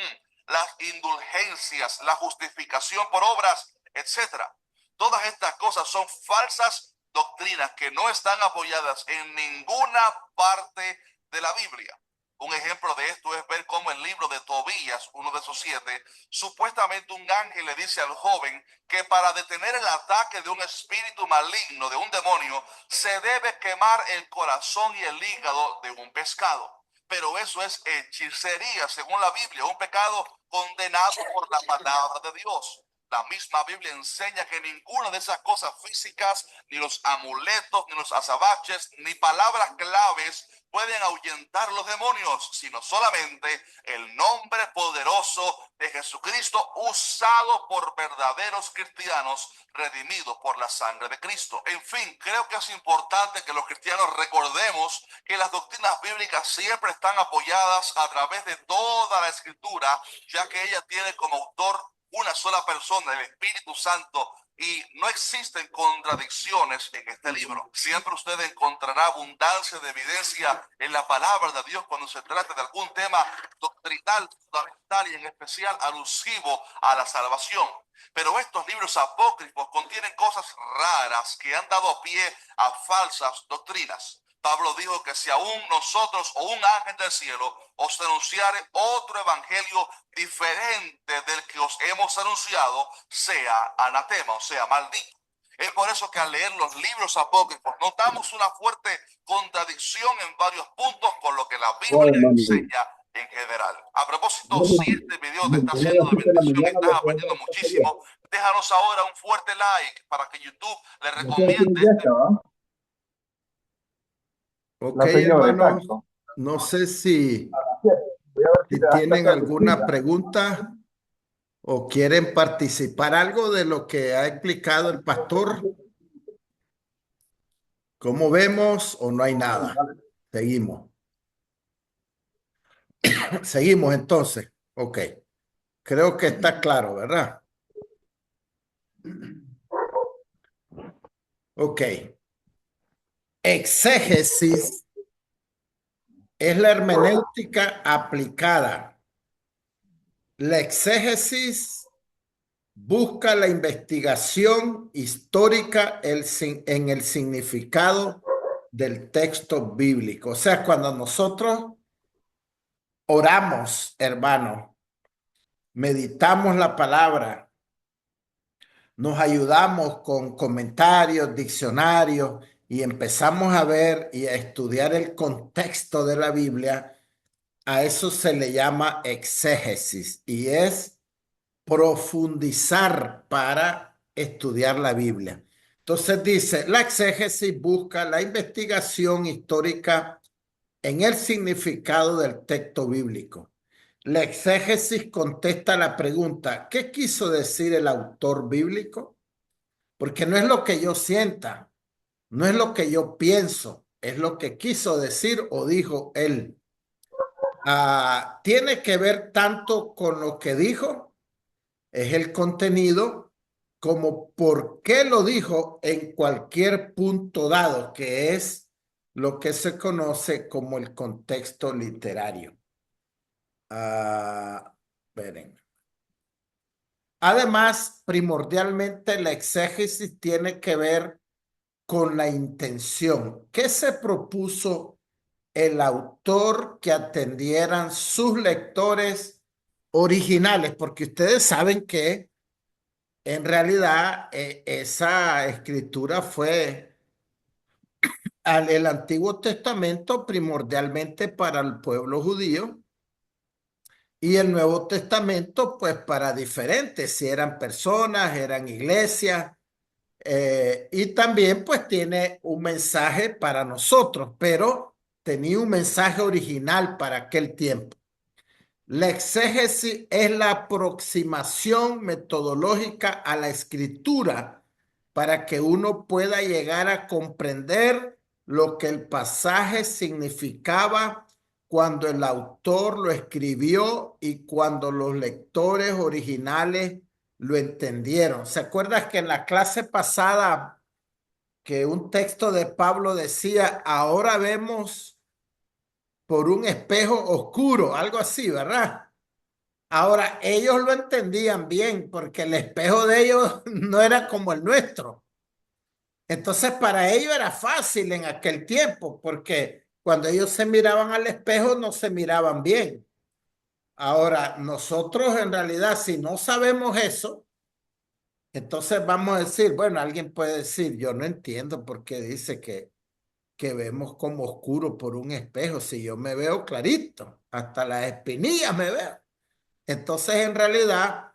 las indulgencias, la justificación por obras, etcétera. Todas estas cosas son falsas doctrinas que no están apoyadas en ninguna parte de la Biblia. Un ejemplo de esto es ver cómo el libro de Tobías, uno de esos 7, supuestamente un ángel le dice al joven que para detener el ataque de un espíritu maligno, de un demonio, se debe quemar el corazón y el hígado de un pescado. Pero eso es hechicería, según la Biblia, un pecado condenado por la palabra de Dios. La misma Biblia enseña que ninguna de esas cosas físicas, ni los amuletos, ni los azabaches, ni palabras claves pueden ahuyentar los demonios, sino solamente el nombre poderoso de Jesucristo, usado por verdaderos cristianos, redimidos por la sangre de Cristo. En fin, creo que es importante que los cristianos recordemos que las doctrinas bíblicas siempre están apoyadas a través de toda la Escritura, ya que ella tiene como autor una sola persona, el Espíritu Santo, y no existen contradicciones en este libro. Siempre usted encontrará abundancia de evidencia en la palabra de Dios cuando se trata de algún tema doctrinal, fundamental y en especial alusivo a la salvación. Pero estos libros apócrifos contienen cosas raras que han dado pie a falsas doctrinas. Pablo dijo que si aún nosotros o un ángel del cielo os anunciare otro evangelio diferente del que os hemos anunciado, sea anatema, o sea, maldito. Es por eso que al leer los libros apócrifos notamos una fuerte contradicción en varios puntos con lo que la Biblia enseña en general. A propósito, si este video te está haciendo de bendición y estás aprendiendo muchísimo, déjanos ahora un fuerte like para que YouTube le recomiende este. Ok, hermanos, no sé si tienen alguna pregunta o quieren participar algo de lo que ha explicado el pastor. ¿Cómo vemos o no hay nada? Seguimos. Seguimos entonces. Ok. Creo que está claro, ¿verdad? Ok. Exégesis es la hermenéutica aplicada. La exégesis busca la investigación histórica en el significado del texto bíblico. O sea, cuando nosotros oramos, hermano, meditamos la palabra, nos ayudamos con comentarios, diccionarios y empezamos a ver y a estudiar el contexto de la Biblia, a eso se le llama exégesis y es profundizar para estudiar la Biblia. Entonces dice, la exégesis busca la investigación histórica en el significado del texto bíblico. La exégesis contesta la pregunta, ¿qué quiso decir el autor bíblico? Porque no es lo que yo sienta, no es lo que yo pienso, es lo que quiso decir o dijo él. Tiene que ver tanto con lo que dijo, es el contenido, como por qué lo dijo en cualquier punto dado, que es lo que se conoce como el contexto literario. Esperen. Además, primordialmente la exégesis tiene que ver con la intención. ¿Qué se propuso el autor que atendieran sus lectores originales? Porque ustedes saben que en realidad esa escritura fue el Antiguo Testamento primordialmente para el pueblo judío y el Nuevo Testamento pues para diferentes, si eran personas, eran iglesias, y también pues tiene un mensaje para nosotros, pero tenía un mensaje original para aquel tiempo. La exégesis es la aproximación metodológica a la escritura para que uno pueda llegar a comprender lo que el pasaje significaba cuando el autor lo escribió y cuando los lectores originales lo entendieron. ¿Se acuerdan que en la clase pasada que un texto de Pablo decía, ahora vemos por un espejo oscuro, algo así, ¿verdad? Ahora, ellos lo entendían bien porque el espejo de ellos no era como el nuestro. Entonces, para ellos era fácil en aquel tiempo porque cuando ellos se miraban al espejo no se miraban bien. Ahora, nosotros en realidad, si no sabemos eso, entonces vamos a decir, bueno, alguien puede decir, yo no entiendo por qué dice que vemos como oscuro por un espejo, si yo me veo clarito, hasta las espinillas me veo. Entonces, en realidad,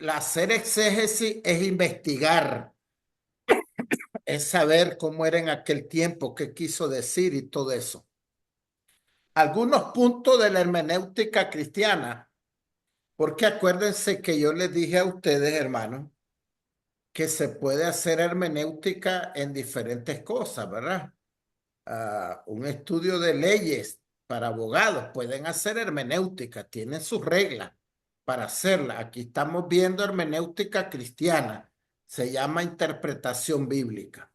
hacer exégesis es investigar, es saber cómo era en aquel tiempo, qué quiso decir y todo eso. Algunos puntos de la hermenéutica cristiana, porque acuérdense que yo les dije a ustedes, hermanos, que se puede hacer hermenéutica en diferentes cosas, ¿verdad? Un estudio de leyes para abogados, pueden hacer hermenéutica, tienen sus reglas para hacerla. Aquí estamos viendo hermenéutica cristiana, se llama interpretación bíblica.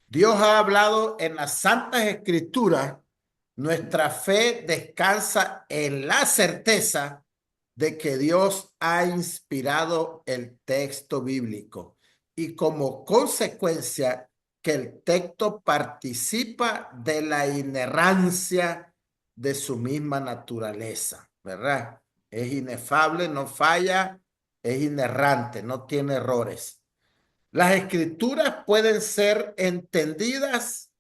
Dios ha hablado en las Santas Escrituras, nuestra fe descansa en la certeza de que Dios ha inspirado el texto bíblico y como consecuencia que el texto participa de la inerrancia de su misma naturaleza, ¿verdad? Es inefable, no falla, es inerrante, no tiene errores. Las escrituras pueden ser entendidas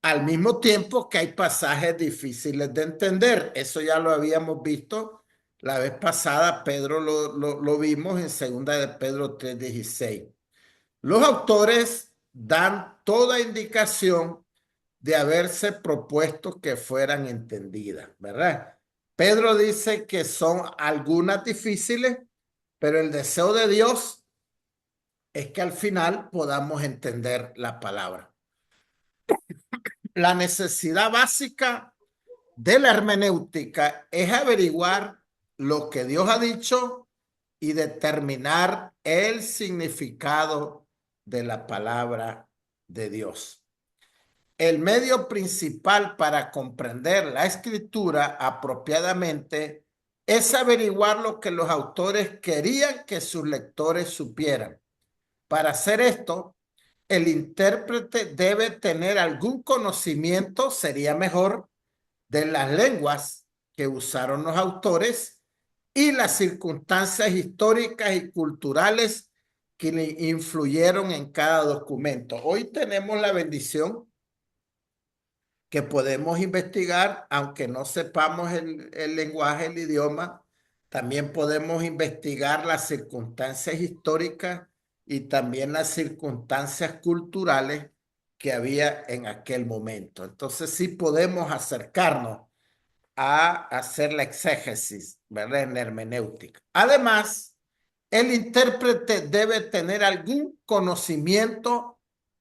al mismo tiempo que hay pasajes difíciles de entender. Eso ya lo habíamos visto la vez pasada, Pedro lo vimos en segunda de Pedro 3:16. Los autores dan toda indicación de haberse propuesto que fueran entendidas, ¿verdad? Pedro dice que son algunas difíciles, pero el deseo de Dios es que al final podamos entender la palabra. La necesidad básica de la hermenéutica es averiguar lo que Dios ha dicho y determinar el significado de la palabra de Dios. El medio principal para comprender la escritura apropiadamente es averiguar lo que los autores querían que sus lectores supieran. Para hacer esto, el intérprete debe tener algún conocimiento, sería mejor, de las lenguas que usaron los autores y las circunstancias históricas y culturales que le influyeron en cada documento. Hoy tenemos la bendición que podemos investigar, aunque no sepamos el lenguaje, el idioma, también podemos investigar las circunstancias históricas y también las circunstancias culturales que había en aquel momento. Entonces sí podemos acercarnos a hacer la exégesis, ¿verdad? En hermenéutica. Además, el intérprete debe tener algún conocimiento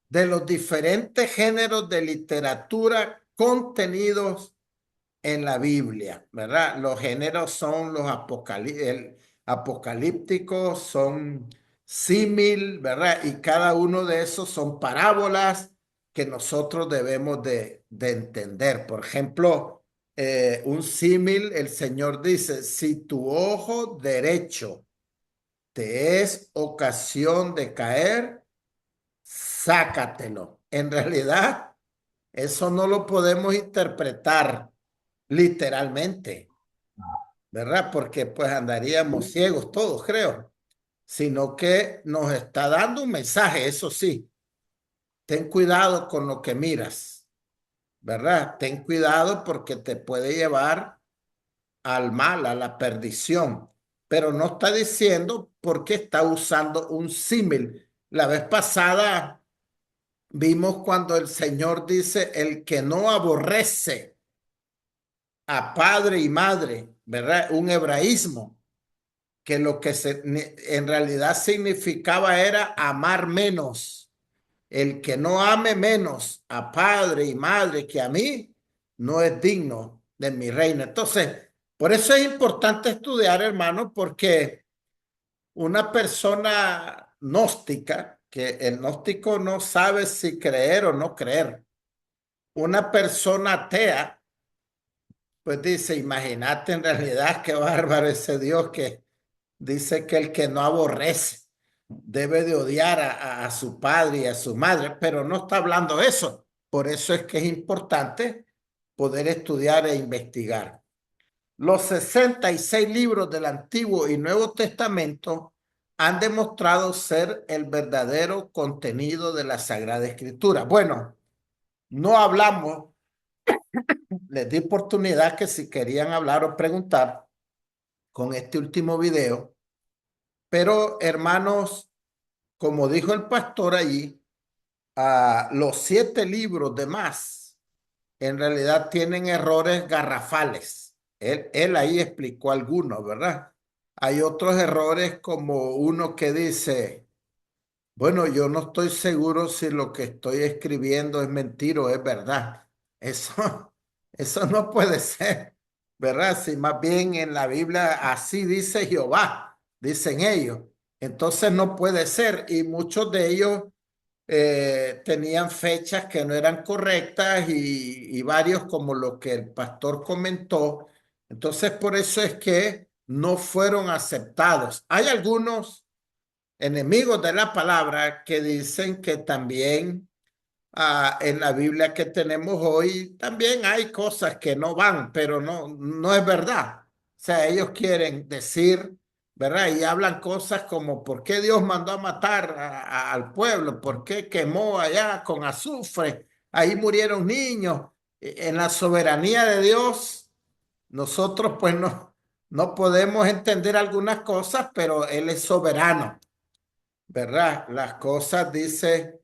de los diferentes géneros de literatura contenidos en la Biblia, ¿verdad? Los géneros son los apocalípticos, son símil, ¿verdad? Y cada uno de esos son parábolas que nosotros debemos de entender. Por ejemplo, un símil, el Señor dice, si tu ojo derecho te es ocasión de caer, sácatelo. En realidad, eso no lo podemos interpretar literalmente, ¿verdad? Porque pues andaríamos ciegos todos, creo, sino que nos está dando un mensaje, eso sí, ten cuidado con lo que miras, ¿verdad? Ten cuidado porque te puede llevar al mal, a la perdición, pero no está diciendo por qué está usando un símil. La vez pasada vimos cuando el Señor dice, el que no aborrece a padre y madre, ¿verdad? Un hebraísmo, que lo que en realidad significaba era amar menos. El que no ame menos a padre y madre que a mí, no es digno de mi reino. Entonces, por eso es importante estudiar, hermano, porque una persona gnóstica, que el gnóstico no sabe si creer o no creer, una persona atea, pues dice, imagínate en realidad qué bárbaro ese Dios que dice que el que no aborrece debe de odiar a su padre y a su madre, pero no está hablando eso. Por eso es que es importante poder estudiar e investigar. Los 66 libros del Antiguo y Nuevo Testamento han demostrado ser el verdadero contenido de la Sagrada Escritura. Bueno, no hablamos, les di oportunidad que si querían hablar o preguntar con este último video, pero hermanos, como dijo el pastor allí, los 7 libros de más en realidad tienen errores garrafales. Él ahí explicó algunos, ¿verdad? Hay otros errores como uno que dice, bueno, yo no estoy seguro si lo que estoy escribiendo es mentira o es verdad. Eso, eso no puede ser, ¿verdad? Si más bien en la Biblia así dice Jehová, dicen ellos. Entonces no puede ser. Y muchos de ellos tenían fechas que no eran correctas y varios como lo que el pastor comentó. Entonces por eso es que no fueron aceptados. Hay algunos enemigos de la palabra que dicen que también en la Biblia que tenemos hoy también hay cosas que no van, pero no es verdad. O sea, ellos quieren decir, ¿verdad? Y hablan cosas como, ¿por qué Dios mandó a matar al pueblo? ¿Por qué quemó allá con azufre? Ahí murieron niños. En la soberanía de Dios, nosotros pues no podemos entender algunas cosas, pero Él es soberano. ¿Verdad? Las cosas, dice,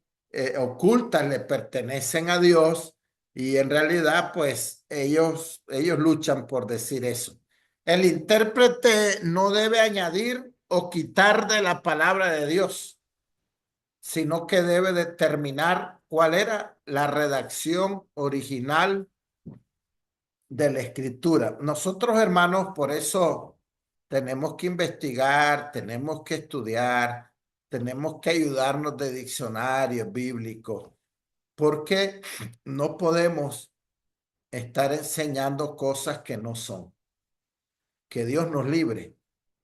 ocultas le pertenecen a Dios y en realidad, pues, ellos luchan por decir eso. El intérprete no debe añadir o quitar de la palabra de Dios, sino que debe determinar cuál era la redacción original de la escritura. Nosotros, hermanos, por eso tenemos que investigar, tenemos que estudiar, tenemos que ayudarnos de diccionarios bíblicos, porque no podemos estar enseñando cosas que no son. Que Dios nos libre.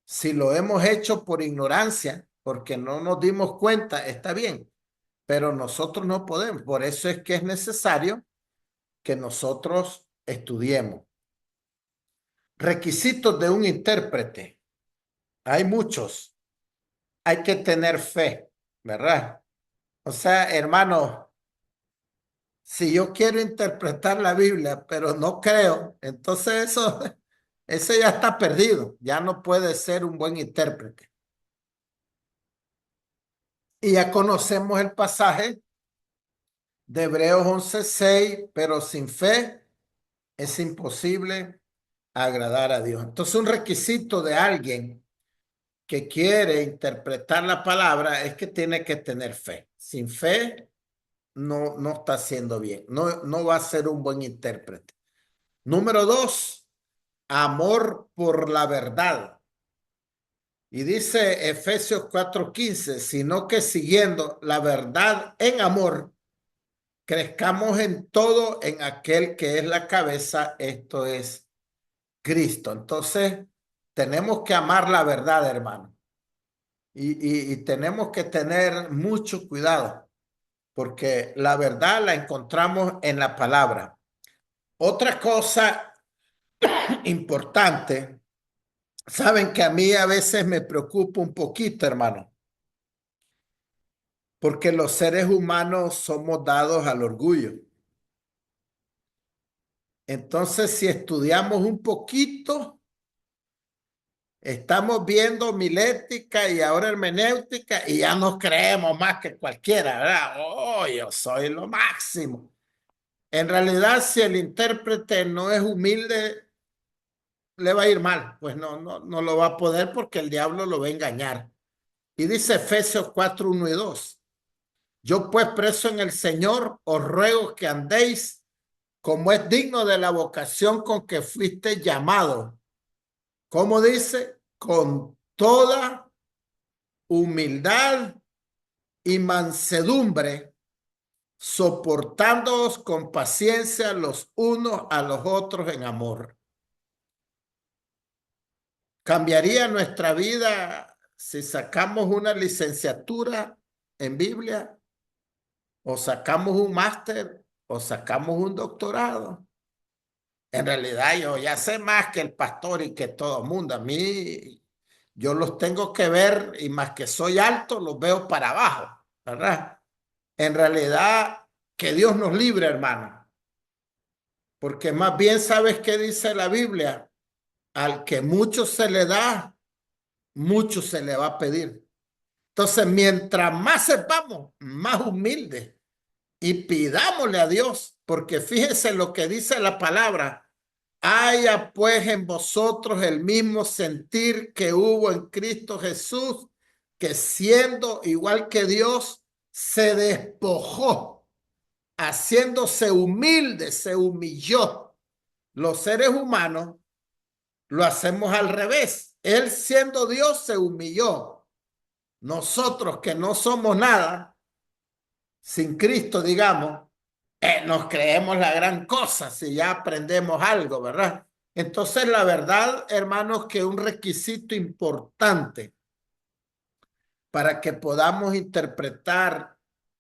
Si lo hemos hecho por ignorancia, porque no nos dimos cuenta, está bien, pero nosotros no podemos. Por eso es que es necesario que nosotros estudiemos. Requisitos de un intérprete. Hay muchos. Hay que tener fe, ¿verdad? O sea, hermano, si yo quiero interpretar la Biblia, pero no creo, entonces eso ya está perdido. Ya no puede ser un buen intérprete. Y ya conocemos el pasaje de Hebreos 11:6, pero sin fe es imposible agradar a Dios. Entonces, un requisito de alguien que quiere interpretar la palabra es que tiene que tener fe. Sin fe no está haciendo bien, no va a ser un buen intérprete. Número 2, amor por la verdad. Y dice Efesios 4:15, sino que siguiendo la verdad en amor, crezcamos en todo en aquel que es la cabeza, esto es Cristo. Entonces, tenemos que amar la verdad, hermano. Y tenemos que tener mucho cuidado, porque la verdad la encontramos en la palabra. Otra cosa importante, saben que a mí a veces me preocupa un poquito, hermano, porque los seres humanos somos dados al orgullo. Entonces, si estudiamos un poquito, estamos viendo milética y ahora hermenéutica y ya nos creemos más que cualquiera, ¿verdad? Oh, yo soy lo máximo. En realidad, si el intérprete no es humilde, le va a ir mal, pues no lo va a poder porque el diablo lo va a engañar. Y dice Efesios 4:1 y 2. Yo pues preso en el Señor, os ruego que andéis como es digno de la vocación con que fuiste llamado. ¿Cómo dice? Con toda humildad y mansedumbre, soportándoos con paciencia los unos a los otros en amor. ¿Cambiaría nuestra vida si sacamos una licenciatura en Biblia? ¿O sacamos un máster? ¿O sacamos un doctorado? En realidad yo ya sé más que el pastor y que todo el mundo. A mí, yo los tengo que ver y más que soy alto, los veo para abajo, ¿verdad? En realidad, que Dios nos libre, hermano. Porque más bien, ¿sabes qué dice la Biblia? Al que mucho se le da, mucho se le va a pedir. Entonces, mientras más sepamos, más humildes y pidámosle a Dios, porque fíjese lo que dice la palabra. Haya pues en vosotros el mismo sentir que hubo en Cristo Jesús, que siendo igual que Dios, se despojó, haciéndose humilde, se humilló. Los seres humanos lo hacemos al revés. Él siendo Dios se humilló. Nosotros que no somos nada, sin Cristo, digamos, nos creemos la gran cosa si ya aprendemos algo, ¿verdad? Entonces, la verdad, hermanos, que un requisito importante para que podamos interpretar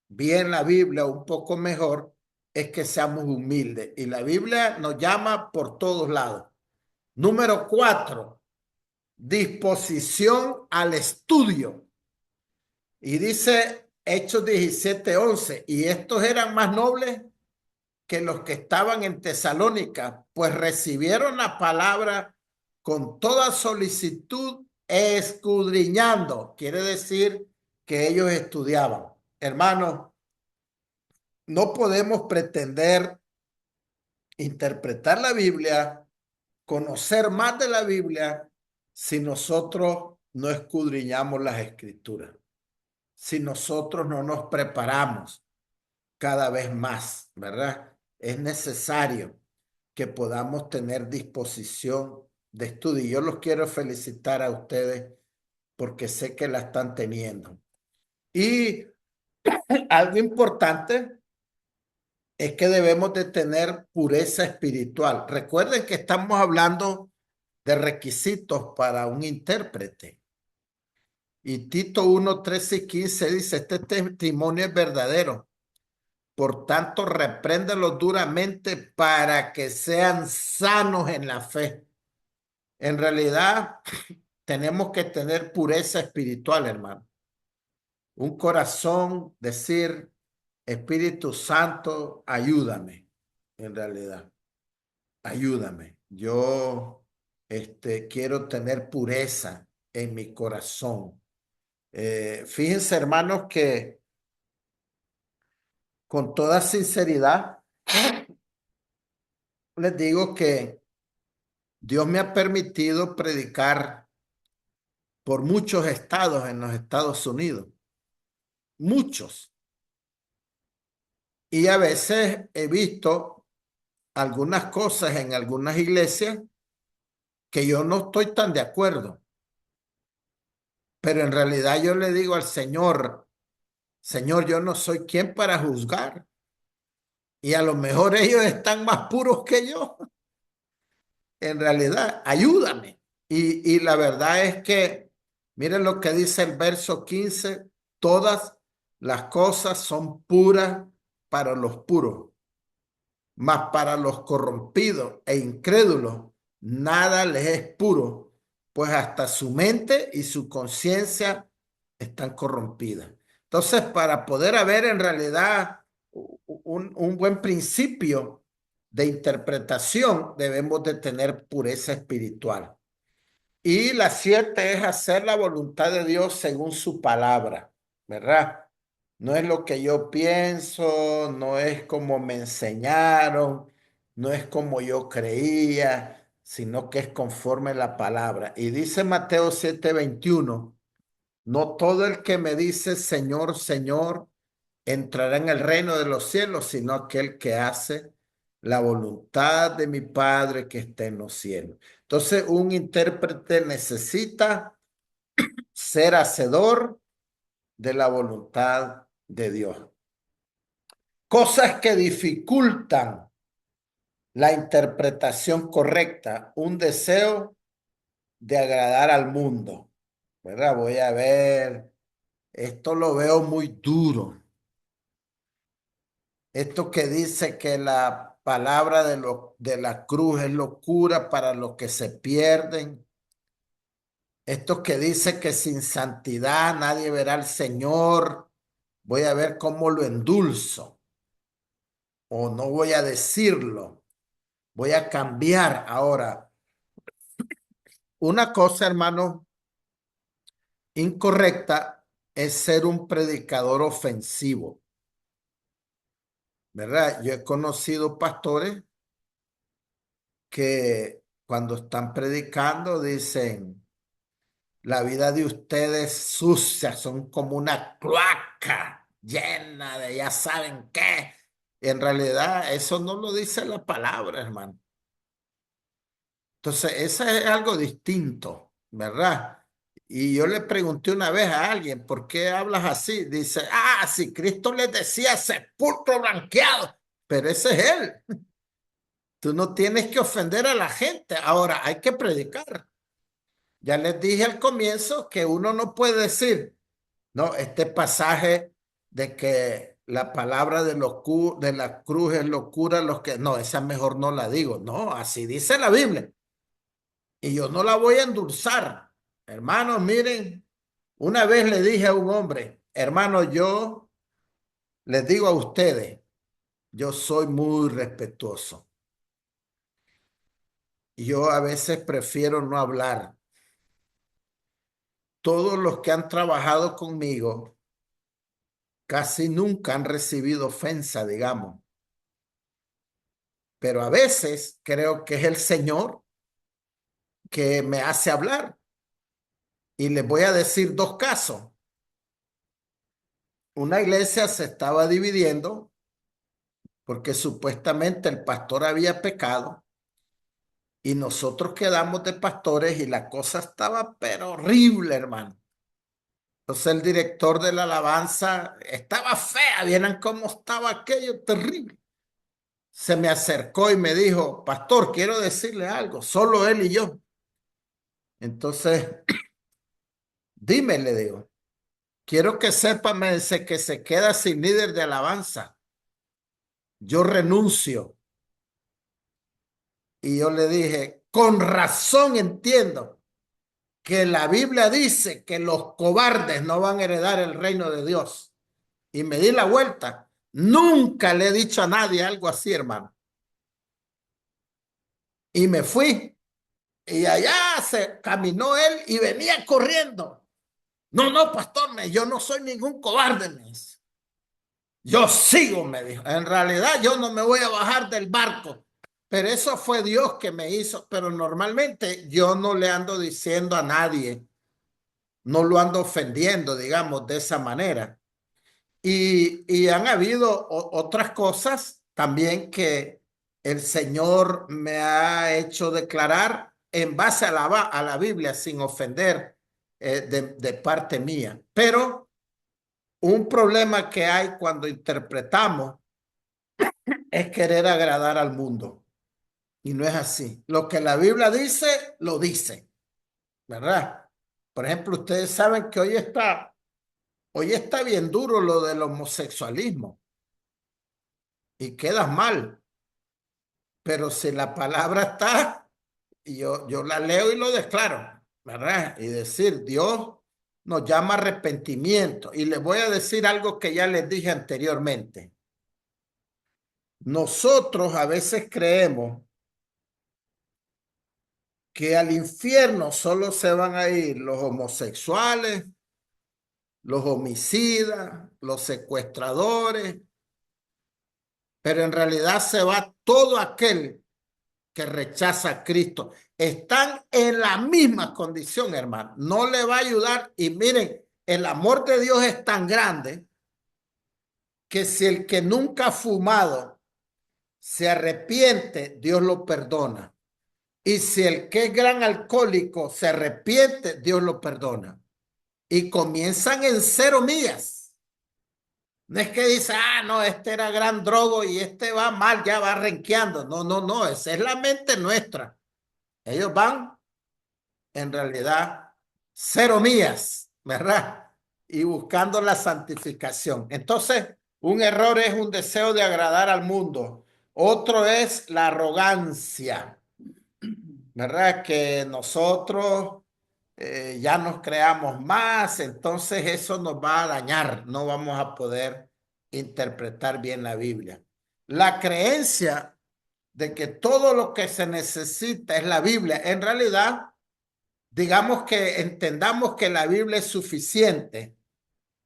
bien la Biblia un poco mejor es que seamos humildes. Y la Biblia nos llama por todos lados. Número 4, disposición al estudio. Y dice Hechos 17:11, y estos eran más nobles que los que estaban en Tesalónica, pues recibieron la palabra con toda solicitud, escudriñando. Quiere decir que ellos estudiaban. Hermanos, no podemos pretender interpretar la Biblia, conocer más de la Biblia, si nosotros no escudriñamos las escrituras, si nosotros no nos preparamos cada vez más, ¿verdad? Es necesario que podamos tener disposición de estudio. Yo los quiero felicitar a ustedes porque sé que la están teniendo. Y algo importante es que debemos de tener pureza espiritual. Recuerden que estamos hablando de requisitos para un intérprete. Y Tito 1:13-15 dice, este testimonio es verdadero. Por tanto, repréndelos duramente para que sean sanos en la fe. En realidad, tenemos que tener pureza espiritual, hermano. Un corazón, decir, Espíritu Santo, ayúdame. En realidad, ayúdame. Yo quiero tener pureza en mi corazón. Fíjense, hermanos, que con toda sinceridad les digo que Dios me ha permitido predicar por muchos estados en los Estados Unidos. Muchos. Y a veces he visto algunas cosas en algunas iglesias que yo no estoy tan de acuerdo. Pero en realidad yo le digo al Señor, Señor, yo no soy quien para juzgar. Y a lo mejor ellos están más puros que yo. En realidad, ayúdame. Y la verdad es que, miren lo que dice el verso 15, todas las cosas son puras para los puros, mas para los corrompidos e incrédulos, nada les es puro, pues hasta su mente y su conciencia están corrompidas. Entonces, para poder haber en realidad un buen principio de interpretación, debemos de tener pureza espiritual. Y la 7 es hacer la voluntad de Dios según su palabra, ¿verdad? No es lo que yo pienso, no es como me enseñaron, no es como yo creía, sino que es conforme la palabra. Y dice Mateo 7:21, no todo el que me dice Señor, Señor, entrará en el reino de los cielos, sino aquel que hace la voluntad de mi Padre que está en los cielos. Entonces, un intérprete necesita ser hacedor de la voluntad de Dios. Cosas que dificultan la interpretación correcta, un deseo de agradar al mundo, ¿verdad? Voy a ver, esto lo veo muy duro. Esto que dice que la palabra de la cruz es locura para los que se pierden. Esto que dice que sin santidad nadie verá al Señor. Voy a ver cómo lo endulzo. O no voy a decirlo. Voy a cambiar ahora. Una cosa, hermano, incorrecta es ser un predicador ofensivo. ¿Verdad? Yo he conocido pastores que cuando están predicando dicen, la vida de ustedes sucia, son como una cloaca llena de ya saben qué. En realidad eso no lo dice la palabra, hermano. Entonces, eso es algo distinto, ¿verdad? Y yo le pregunté una vez a alguien, ¿por qué hablas así? Dice, si Cristo les decía sepulcro blanqueado, pero ese es él. Tú no tienes que ofender a la gente. Ahora hay que predicar. Ya les dije al comienzo que uno no puede decir, no, este pasaje de que la palabra de la cruz es locura, no, esa mejor no la digo. No, así dice la Biblia. Y yo no la voy a endulzar. Hermanos, miren, una vez le dije a un hombre, hermano, yo les digo a ustedes, yo soy muy respetuoso. Y yo a veces prefiero no hablar. Todos los que han trabajado conmigo casi nunca han recibido ofensa, digamos. Pero a veces creo que es el Señor que me hace hablar. Y les voy a decir dos casos. Una iglesia se estaba dividiendo porque supuestamente el pastor había pecado y nosotros quedamos de pastores y la cosa estaba pero horrible, hermano. Entonces el director de la alabanza estaba fea, vieran cómo estaba aquello terrible. Se me acercó y me dijo, pastor, quiero decirle algo, solo él y yo. Entonces, dime, le digo, quiero que sepa, me dice, que se queda sin líder de alabanza. Yo renuncio. Y yo le dije, con razón entiendo que la Biblia dice que los cobardes no van a heredar el reino de Dios. Y me di la vuelta. Nunca le he dicho a nadie algo así, hermano. Y me fui. Y allá se caminó él y venía corriendo. No, no, pastor, yo no soy ningún cobarde, me dice. Yo sigo, me dijo. En realidad yo no me voy a bajar del barco. Pero eso fue Dios que me hizo. Pero normalmente yo no le ando diciendo a nadie, no lo ando ofendiendo, digamos, de esa manera. Y han habido otras cosas también que el Señor me ha hecho declarar en base a la Biblia sin ofender de parte mía. Pero un problema que hay cuando interpretamos es querer agradar al mundo. Y no es así. Lo que la Biblia dice, lo dice, ¿verdad? Por ejemplo, ustedes saben que hoy está bien duro lo del homosexualismo y quedas mal. Pero si la palabra está, yo la leo y lo declaro, ¿verdad? Y decir, Dios nos llama arrepentimiento. Y les voy a decir algo que ya les dije anteriormente. Nosotros a veces creemos que al infierno solo se van a ir los homosexuales, los homicidas, los secuestradores, pero en realidad se va todo aquel que rechaza a Cristo. Están en la misma condición, hermano. No le va a ayudar. Y miren, el amor de Dios es tan grande que si el que nunca ha fumado se arrepiente, Dios lo perdona. Y si el que es gran alcohólico se arrepiente, Dios lo perdona. Y comienzan en 0 millas. No es que dice, no, este era gran drogo y este va mal, ya va renqueando. No, no, no, esa es la mente nuestra. Ellos van, en realidad, 0 millas, ¿verdad? Y buscando la santificación. Entonces, un error es un deseo de agradar al mundo. Otro es la arrogancia, ¿verdad? Que nosotros ya nos creamos más, entonces eso nos va a dañar, no vamos a poder interpretar bien la Biblia. La creencia de que todo lo que se necesita es la Biblia, en realidad, digamos que entendamos que la Biblia es suficiente,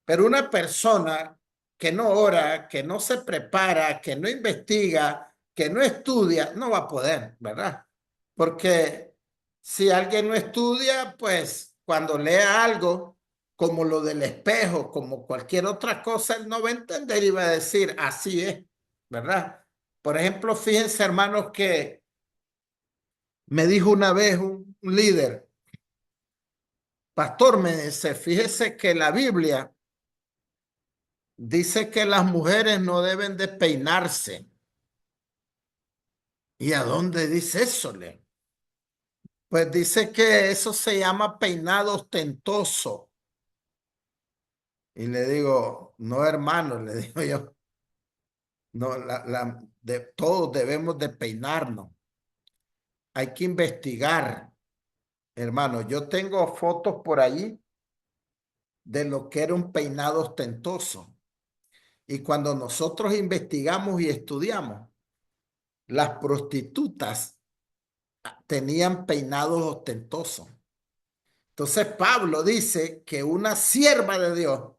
pero una persona que no ora, que no se prepara, que no investiga, que no estudia, no va a poder, ¿verdad? Porque si alguien no estudia, pues cuando lea algo como lo del espejo, como cualquier otra cosa, él no va a entender y va a decir, así es, ¿verdad? Por ejemplo, fíjense, hermanos, que me dijo una vez un líder, pastor, me dice, fíjese que la Biblia dice que las mujeres no deben de peinarse. ¿Y a dónde dice eso, Leo? Pues dice que eso se llama peinado ostentoso. Y le digo, no, hermano, le digo yo, no, todos debemos de peinarnos. Hay que investigar, hermano. Yo tengo fotos por ahí de lo que era un peinado ostentoso. Y cuando nosotros investigamos y estudiamos, las prostitutas tenían peinados ostentosos. Entonces Pablo dice que una sierva de Dios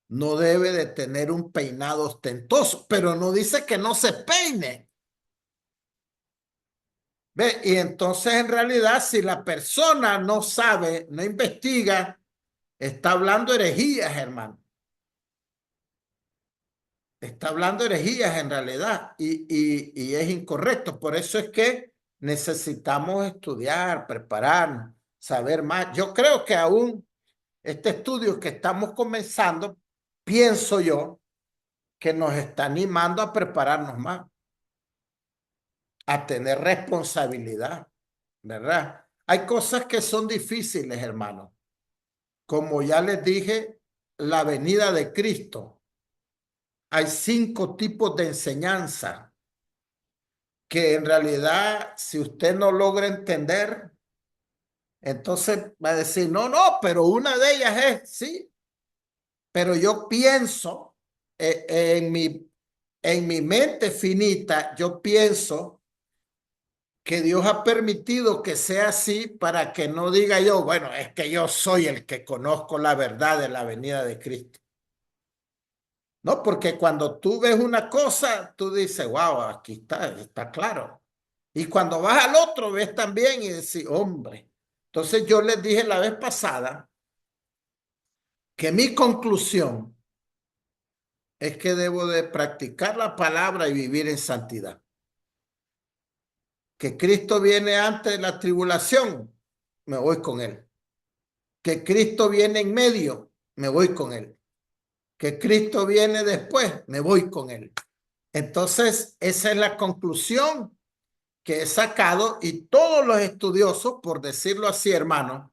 no debe de tener un peinado ostentoso, pero no dice que no se peine. ¿Ve? Y entonces en realidad si la persona no sabe, no investiga, está hablando herejías, hermano. Está hablando herejías en realidad y es incorrecto. Por eso es que necesitamos estudiar, prepararnos, saber más. Yo creo que aún este estudio que estamos comenzando, pienso yo, que nos está animando a prepararnos más, a tener responsabilidad, ¿verdad? Hay cosas que son difíciles, hermano. Como ya les dije, la venida de Cristo. Hay 5 tipos de enseñanza que en realidad, si usted no logra entender, entonces va a decir, no, no, pero una de ellas es, sí, pero yo pienso en mi mente finita, yo pienso que Dios ha permitido que sea así para que no diga yo, bueno, es que yo soy el que conozco la verdad de la venida de Cristo. No, porque cuando tú ves una cosa, tú dices, wow, aquí está claro. Y cuando vas al otro, ves también y decís, hombre. Entonces yo les dije la vez pasada que mi conclusión es que debo de practicar la palabra y vivir en santidad. Que Cristo viene antes de la tribulación, me voy con él. Que Cristo viene en medio, me voy con él. Que Cristo viene después, me voy con él. Entonces, esa es la conclusión que he sacado y todos los estudiosos, por decirlo así, hermano,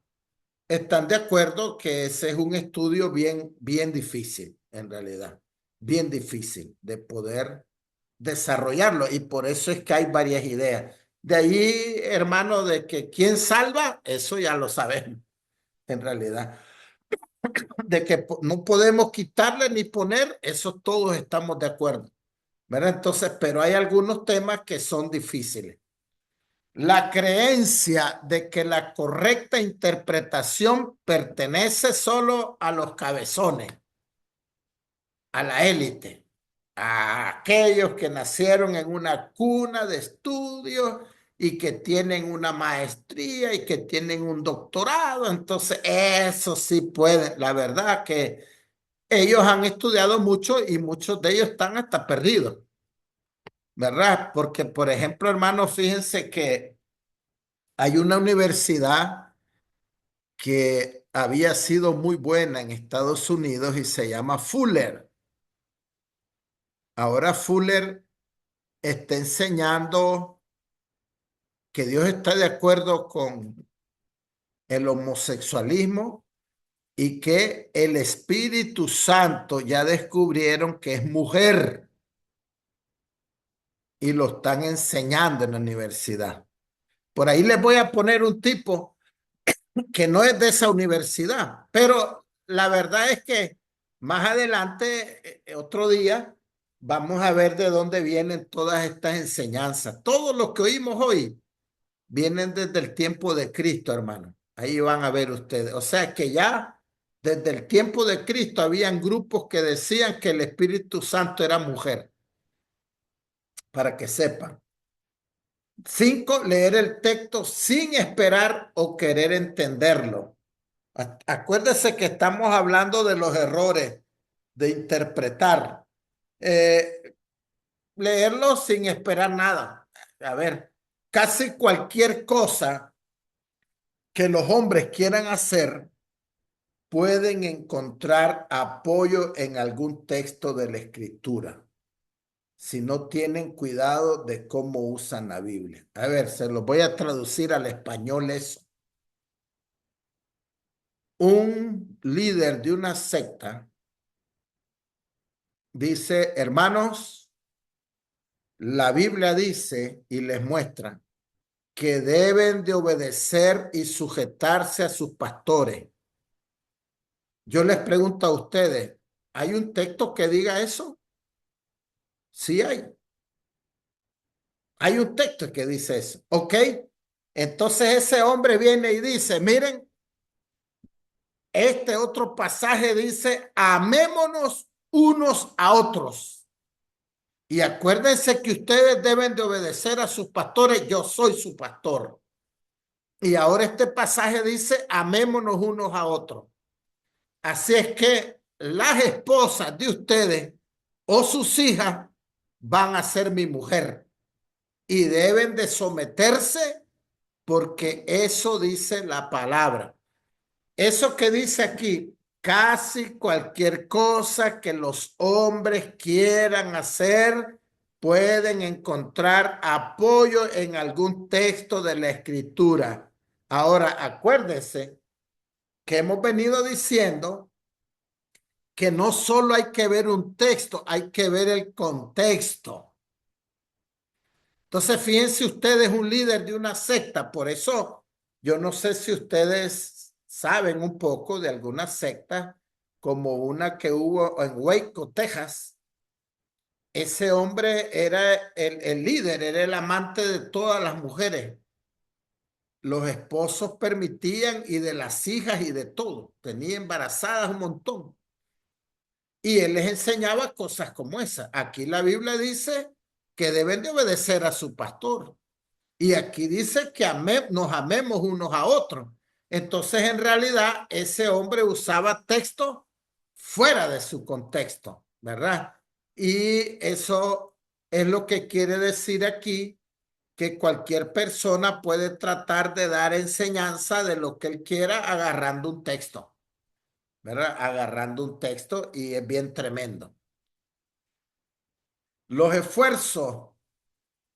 están de acuerdo que ese es un estudio bien difícil, en realidad, bien difícil de poder desarrollarlo y por eso es que hay varias ideas. De ahí, hermano, de que quién salva, eso ya lo sabemos, en realidad. De que no podemos quitarle ni poner, eso todos estamos de acuerdo, ¿verdad? Entonces, pero hay algunos temas que son difíciles. La creencia de que la correcta interpretación pertenece solo a los cabezones, a la élite, a aquellos que nacieron en una cuna de estudios y que tienen una maestría y que tienen un doctorado. Entonces, eso sí pueden. La verdad que ellos han estudiado mucho y muchos de ellos están hasta perdidos, ¿verdad? Porque, por ejemplo, hermanos, fíjense que hay una universidad que había sido muy buena en Estados Unidos y se llama Fuller. Ahora Fuller está enseñando que Dios está de acuerdo con el homosexualismo y que el Espíritu Santo ya descubrieron que es mujer y lo están enseñando en la universidad. Por ahí les voy a poner un tipo que no es de esa universidad, pero la verdad es que más adelante, otro día, vamos a ver de dónde vienen todas estas enseñanzas. Todo lo que oímos hoy vienen desde el tiempo de Cristo, hermano. Ahí van a ver ustedes. O sea que ya desde el tiempo de Cristo habían grupos que decían que el Espíritu Santo era mujer, para que sepan. 5, leer el texto sin esperar o querer entenderlo. Acuérdese que estamos hablando de los errores de interpretar. Leerlo sin esperar nada. A ver, casi cualquier cosa que los hombres quieran hacer pueden encontrar apoyo en algún texto de la Escritura, si no tienen cuidado de cómo usan la Biblia. A ver, se los voy a traducir al español eso. Un líder de una secta dice, hermanos, la Biblia dice y les muestra que deben de obedecer y sujetarse a sus pastores. Yo les pregunto a ustedes, ¿hay un texto que diga eso? Sí hay. Hay un texto que dice eso. ¿Ok? Entonces ese hombre viene y dice, miren, este otro pasaje dice, amémonos unos a otros. Y acuérdense que ustedes deben de obedecer a sus pastores. Yo soy su pastor. Y ahora este pasaje dice, amémonos unos a otros. Así es que las esposas de ustedes o sus hijas van a ser mi mujer y deben de someterse porque eso dice la palabra. Eso que dice aquí, casi cualquier cosa que los hombres quieran hacer, pueden encontrar apoyo en algún texto de la Escritura. Ahora, acuérdense que hemos venido diciendo que no solo hay que ver un texto, hay que ver el contexto. Entonces, fíjense ustedes, un líder de una secta, por eso yo no sé si ustedes saben un poco de alguna secta, como una que hubo en Waco, Texas, ese hombre era el líder, era el amante de todas las mujeres. Los esposos permitían y de las hijas y de todo. Tenía embarazadas un montón. Y él les enseñaba cosas como esa. Aquí la Biblia dice que deben de obedecer a su pastor. Y aquí dice que nos amemos unos a otros. Entonces, en realidad, ese hombre usaba texto fuera de su contexto, ¿verdad? Y eso es lo que quiere decir aquí, que cualquier persona puede tratar de dar enseñanza de lo que él quiera agarrando un texto, ¿verdad? Agarrando un texto, y es bien tremendo. Los esfuerzos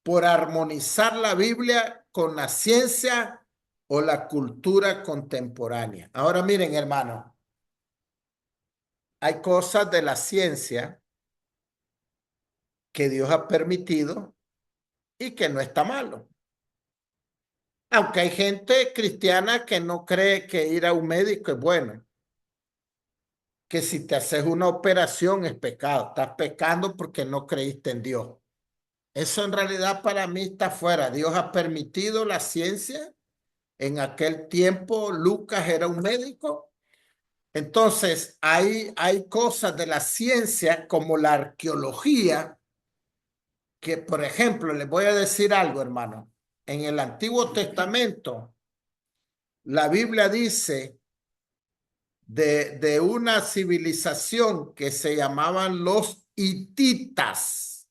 por armonizar la Biblia con la ciencia o la cultura contemporánea. Ahora miren, hermano, hay cosas de la ciencia que Dios ha permitido y que no está malo. Aunque hay gente cristiana que no cree que ir a un médico es bueno. Que si te haces una operación es pecado. Estás pecando porque no creíste en Dios. Eso en realidad para mí está fuera. Dios ha permitido la ciencia. En aquel tiempo Lucas era un médico. Entonces hay cosas de la ciencia como la arqueología que, por ejemplo, les voy a decir algo, hermano. En el Antiguo Testamento, la Biblia dice de una civilización que se llamaban los hititas.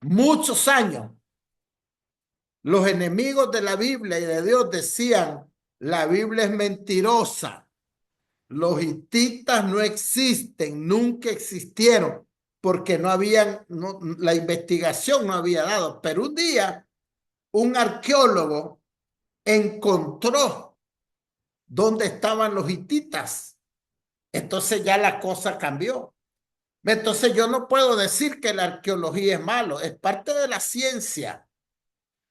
Muchos años. Los enemigos de la Biblia y de Dios decían, la Biblia es mentirosa. Los hititas no existen, nunca existieron, porque la investigación no había dado. Pero un día, un arqueólogo encontró dónde estaban los hititas. Entonces ya la cosa cambió. Entonces yo no puedo decir que la arqueología es malo, es parte de la ciencia.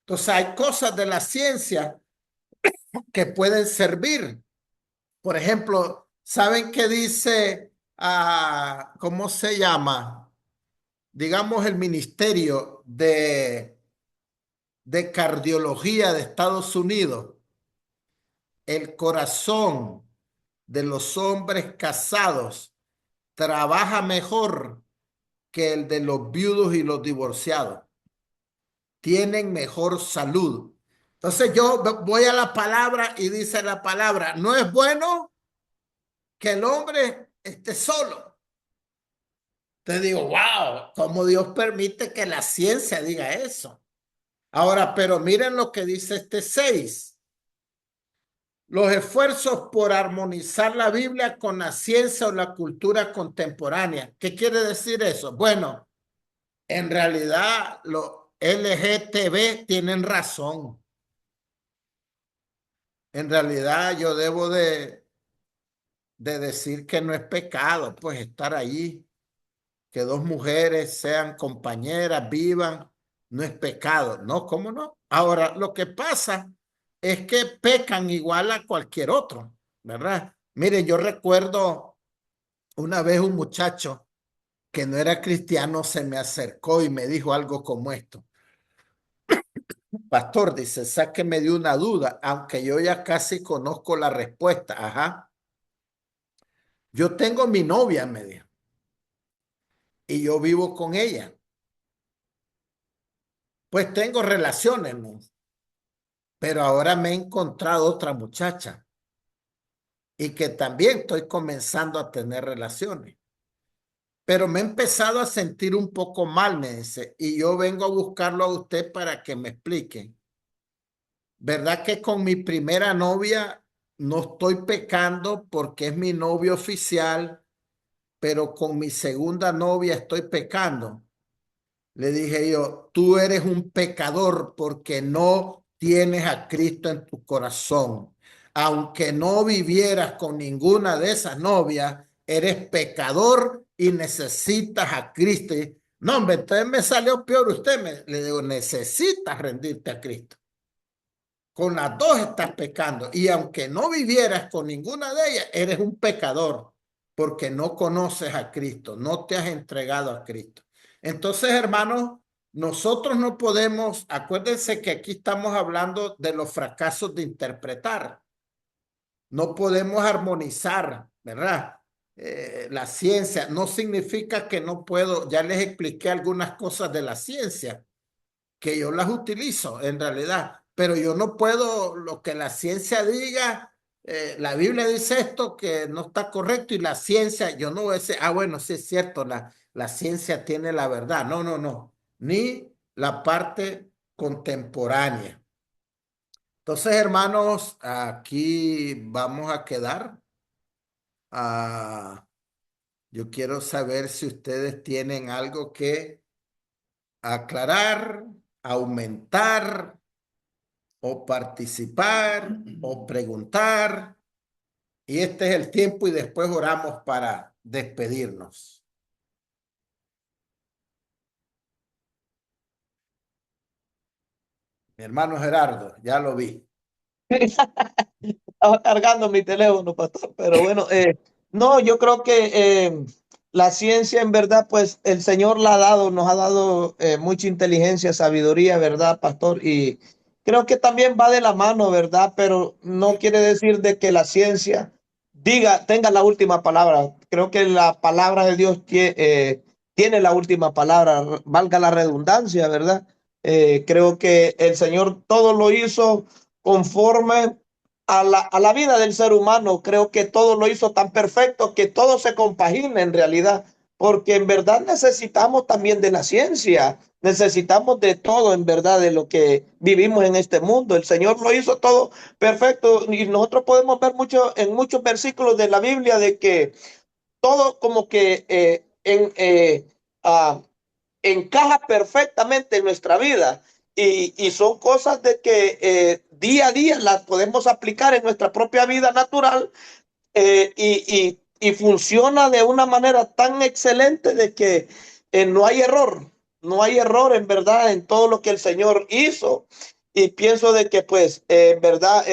Entonces hay cosas de la ciencia que pueden servir. Por ejemplo, ¿saben qué dice, cómo se llama? Digamos, el Ministerio de Cardiología de Estados Unidos. El corazón de los hombres casados trabaja mejor que el de los viudos y los divorciados. Tienen mejor salud. Entonces yo voy a la palabra y dice la palabra, no es bueno que el hombre esté solo. Te digo, wow, cómo Dios permite que la ciencia diga eso. Ahora, pero miren lo que dice este 6. Los esfuerzos por armonizar la Biblia con la ciencia o la cultura contemporánea. ¿Qué quiere decir eso? Bueno, en realidad los LGTB tienen razón. En realidad yo debo de decir que no es pecado, pues estar allí, que dos mujeres sean compañeras, vivan, no es pecado. No, ¿cómo no? Ahora, lo que pasa es que pecan igual a cualquier otro, ¿verdad? Mire, yo recuerdo una vez un muchacho que no era cristiano se me acercó y me dijo algo como esto. Pastor, dice, sáqueme de una duda, aunque yo ya casi conozco la respuesta. Ajá. Yo tengo mi novia, me dijo, y yo vivo con ella. Pues tengo relaciones, ¿no? Pero ahora me he encontrado otra muchacha y que también estoy comenzando a tener relaciones. Pero me he empezado a sentir un poco mal, me dice, y yo vengo a buscarlo a usted para que me explique. ¿Verdad que con mi primera novia no estoy pecando porque es mi novio oficial, pero con mi segunda novia estoy pecando? Le dije yo, tú eres un pecador porque no tienes a Cristo en tu corazón. Aunque no vivieras con ninguna de esas novias, eres pecador y necesitas a Cristo. No, hombre, entonces me salió peor usted. Le digo, necesitas rendirte a Cristo. Con las dos estás pecando. Y aunque no vivieras con ninguna de ellas, eres un pecador. porque no conoces a Cristo, no te has entregado a Cristo. Entonces, hermanos, nosotros no podemos, acuérdense que aquí estamos hablando de los fracasos de interpretar. No podemos armonizar, ¿verdad? La ciencia no significa que no puedo, ya les expliqué algunas cosas de la ciencia, que yo las utilizo en realidad, pero yo no puedo lo que la ciencia diga, la Biblia dice esto que no está correcto y la ciencia, yo no voy a decir, bueno, sí es cierto, la ciencia tiene la verdad. No, no, no, ni la parte contemporánea. Entonces, hermanos, aquí vamos a quedar. Yo quiero saber si ustedes tienen algo que aclarar, aumentar o participar o preguntar. Y este es el tiempo y después oramos para despedirnos. Mi hermano Gerardo, ya lo vi. Estaba cargando mi teléfono, pastor, pero bueno, no, yo creo que la ciencia en verdad, pues el Señor la ha dado, nos ha dado mucha inteligencia, sabiduría, ¿verdad, pastor? Y creo que también va de la mano, ¿verdad? Pero no quiere decir de que la ciencia tenga la última palabra. Creo que la palabra de Dios tiene la última palabra, valga la redundancia, ¿verdad? Creo que el Señor todo lo hizo conforme a la vida del ser humano. Creo que todo lo hizo tan perfecto que todo se compagina en realidad, porque en verdad necesitamos también de la ciencia, necesitamos de todo en verdad de lo que vivimos en este mundo. El Señor lo hizo todo perfecto y nosotros podemos ver en muchos versículos de la Biblia de que todo como que encaja perfectamente en nuestra vida y son cosas de que día a día las podemos aplicar en nuestra propia vida natural y funciona de una manera tan excelente de que no hay error, no hay error en verdad en todo lo que el Señor hizo y pienso de que pues en verdad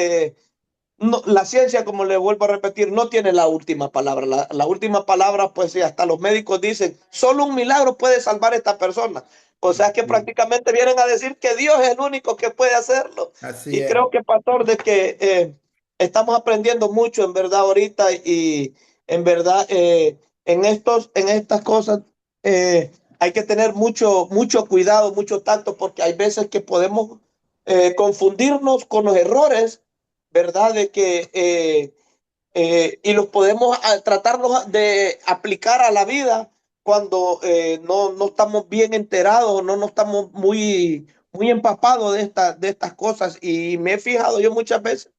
no, la ciencia, como le vuelvo a repetir, no tiene la última palabra. La última palabra, pues hasta los médicos dicen, solo un milagro puede salvar a esta persona. O sea que prácticamente vienen a decir que Dios es el único que puede hacerlo. Así Y es. creo que, pastor, de que estamos aprendiendo mucho en verdad ahorita y en verdad en estas cosas hay que tener mucho cuidado, mucho tacto, porque hay veces que podemos confundirnos con los errores, ¿verdad? De que y los podemos tratarlos de aplicar a la vida cuando no estamos bien enterados o no estamos muy empapados de estas cosas. Y me he fijado yo muchas veces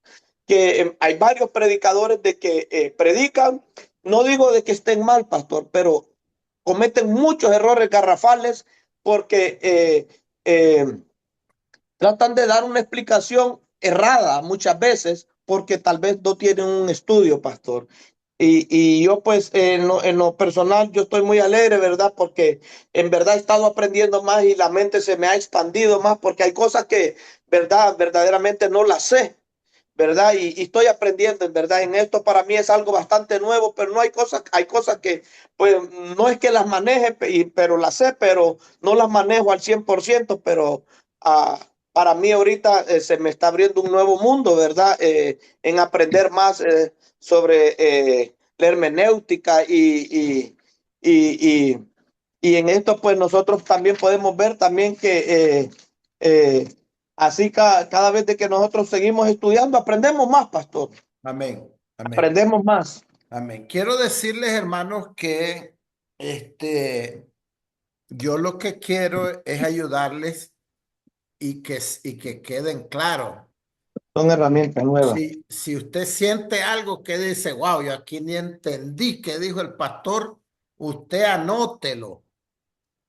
que hay varios predicadores de que predican, no digo de que estén mal, pastor, pero cometen muchos errores garrafales porque tratan de dar una explicación errada muchas veces porque tal vez no tienen un estudio, pastor. Y yo pues en lo personal yo estoy muy alegre, ¿verdad? Porque en verdad he estado aprendiendo más y la mente se me ha expandido más porque hay cosas que, ¿verdad? Verdaderamente no las sé, ¿verdad? Y estoy aprendiendo, en verdad, en esto para mí es algo bastante nuevo, pero no hay cosas que, pues, no es que las maneje, pero las sé, pero no las manejo al 100%, pero para mí ahorita se me está abriendo un nuevo mundo, ¿verdad? En aprender más sobre la hermenéutica y en esto, pues, nosotros también podemos ver también que así cada vez de que nosotros seguimos estudiando, aprendemos más, pastor. Amén. Amén. Aprendemos más. Amén. Quiero decirles, hermanos, que yo lo que quiero es ayudarles y que queden claros. Son herramientas nuevas. Si usted siente algo que dice, wow, yo aquí ni entendí qué dijo el pastor, usted anótelo.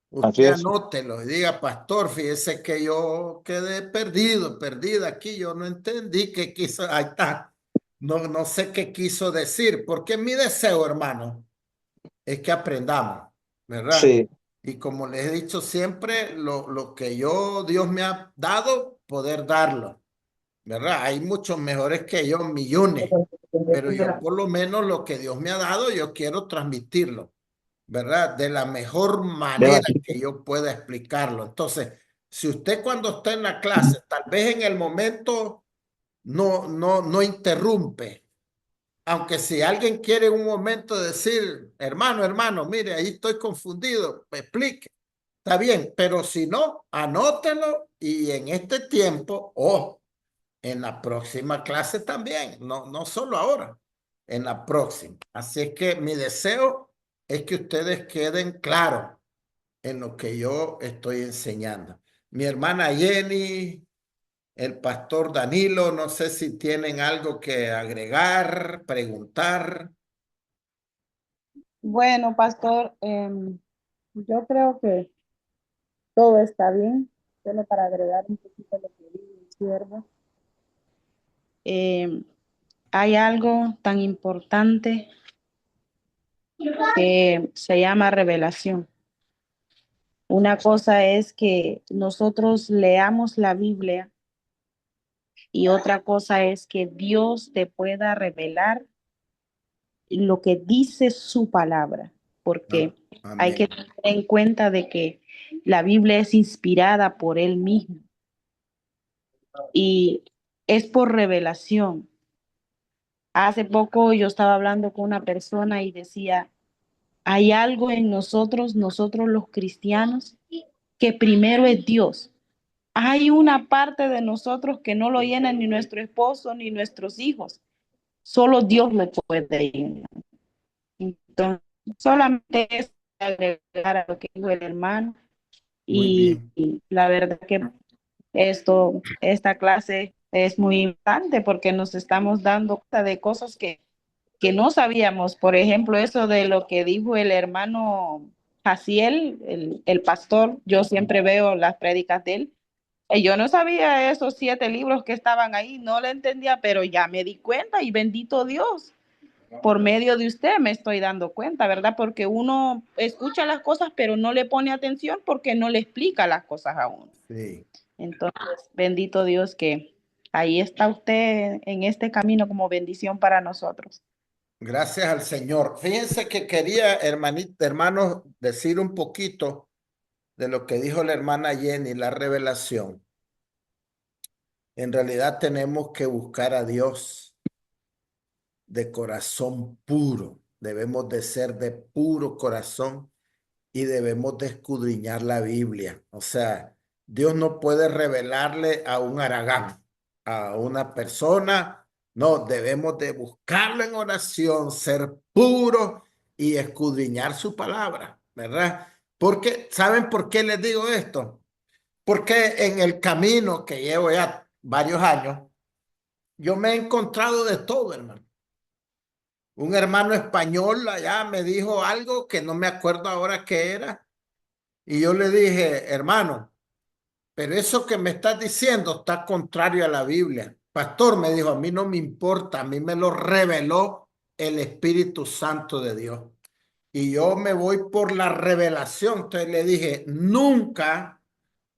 Usted anótelo y diga, pastor, fíjese que yo quedé perdida aquí, yo no entendí qué quiso, ahí está, no sé qué quiso decir, porque mi deseo, hermano, es que aprendamos, ¿verdad? Sí. Y como les he dicho siempre, lo que Dios me ha dado, poder darlo, ¿verdad? Hay muchos mejores que yo, millones, pero yo por lo menos lo que Dios me ha dado, yo quiero transmitirlo, ¿verdad? De la mejor manera que yo pueda explicarlo. Entonces, si usted cuando está en la clase, tal vez en el momento no interrumpe, aunque si alguien quiere en un momento decir, hermano, mire, ahí estoy confundido, me explique. Está bien, pero si no, anótelo y en este tiempo o en la próxima clase también, no solo ahora, en la próxima. Así es que mi deseo es que ustedes queden claros en lo que yo estoy enseñando. Mi hermana Jenny, el pastor Danilo, no sé si tienen algo que agregar, preguntar. Bueno, pastor, yo creo que todo está bien, solo para agregar un poquito lo que dijo el siervo. Hay algo tan importante que se llama revelación. Una cosa es que nosotros leamos la Biblia y otra cosa es que Dios te pueda revelar lo que dice su palabra, porque hay que tener en cuenta de que la Biblia es inspirada por Él mismo y es por revelación. Hace poco yo estaba hablando con una persona y decía, hay algo en nosotros los cristianos, que primero es Dios. Hay una parte de nosotros que no lo llena ni nuestro esposo ni nuestros hijos. Solo Dios lo puede llenar. Entonces, solamente es agregar a lo que dijo el hermano. Muy bien. Y la verdad que esta clase es muy importante porque nos estamos dando cuenta de cosas que no sabíamos. Por ejemplo, eso de lo que dijo el hermano Jaciel, el pastor, yo siempre veo las prédicas de él. Y yo no sabía esos 7 libros que estaban ahí, no lo entendía, pero ya me di cuenta y bendito Dios. Por medio de usted me estoy dando cuenta, ¿verdad? Porque uno escucha las cosas, pero no le pone atención porque no le explica las cosas a uno. Sí. Entonces, bendito Dios que ahí está usted en este camino como bendición para nosotros. Gracias al Señor. Fíjense que quería, hermanos, decir un poquito de lo que dijo la hermana Jenny, la revelación. En realidad tenemos que buscar a Dios de corazón puro. Debemos de ser de puro corazón y debemos de escudriñar la Biblia. O sea, Dios no puede revelarle a un haragán, a una persona. No, debemos de buscarlo en oración, ser puro y escudriñar su palabra, ¿verdad? Porque, ¿saben por qué les digo esto? Porque en el camino que llevo ya varios años, yo me he encontrado de todo, hermano. Un hermano español allá me dijo algo que no me acuerdo ahora qué era. Y yo le dije, hermano, pero eso que me estás diciendo está contrario a la Biblia. Pastor, me dijo, a mí no me importa, a mí me lo reveló el Espíritu Santo de Dios. Y yo me voy por la revelación. Entonces le dije, nunca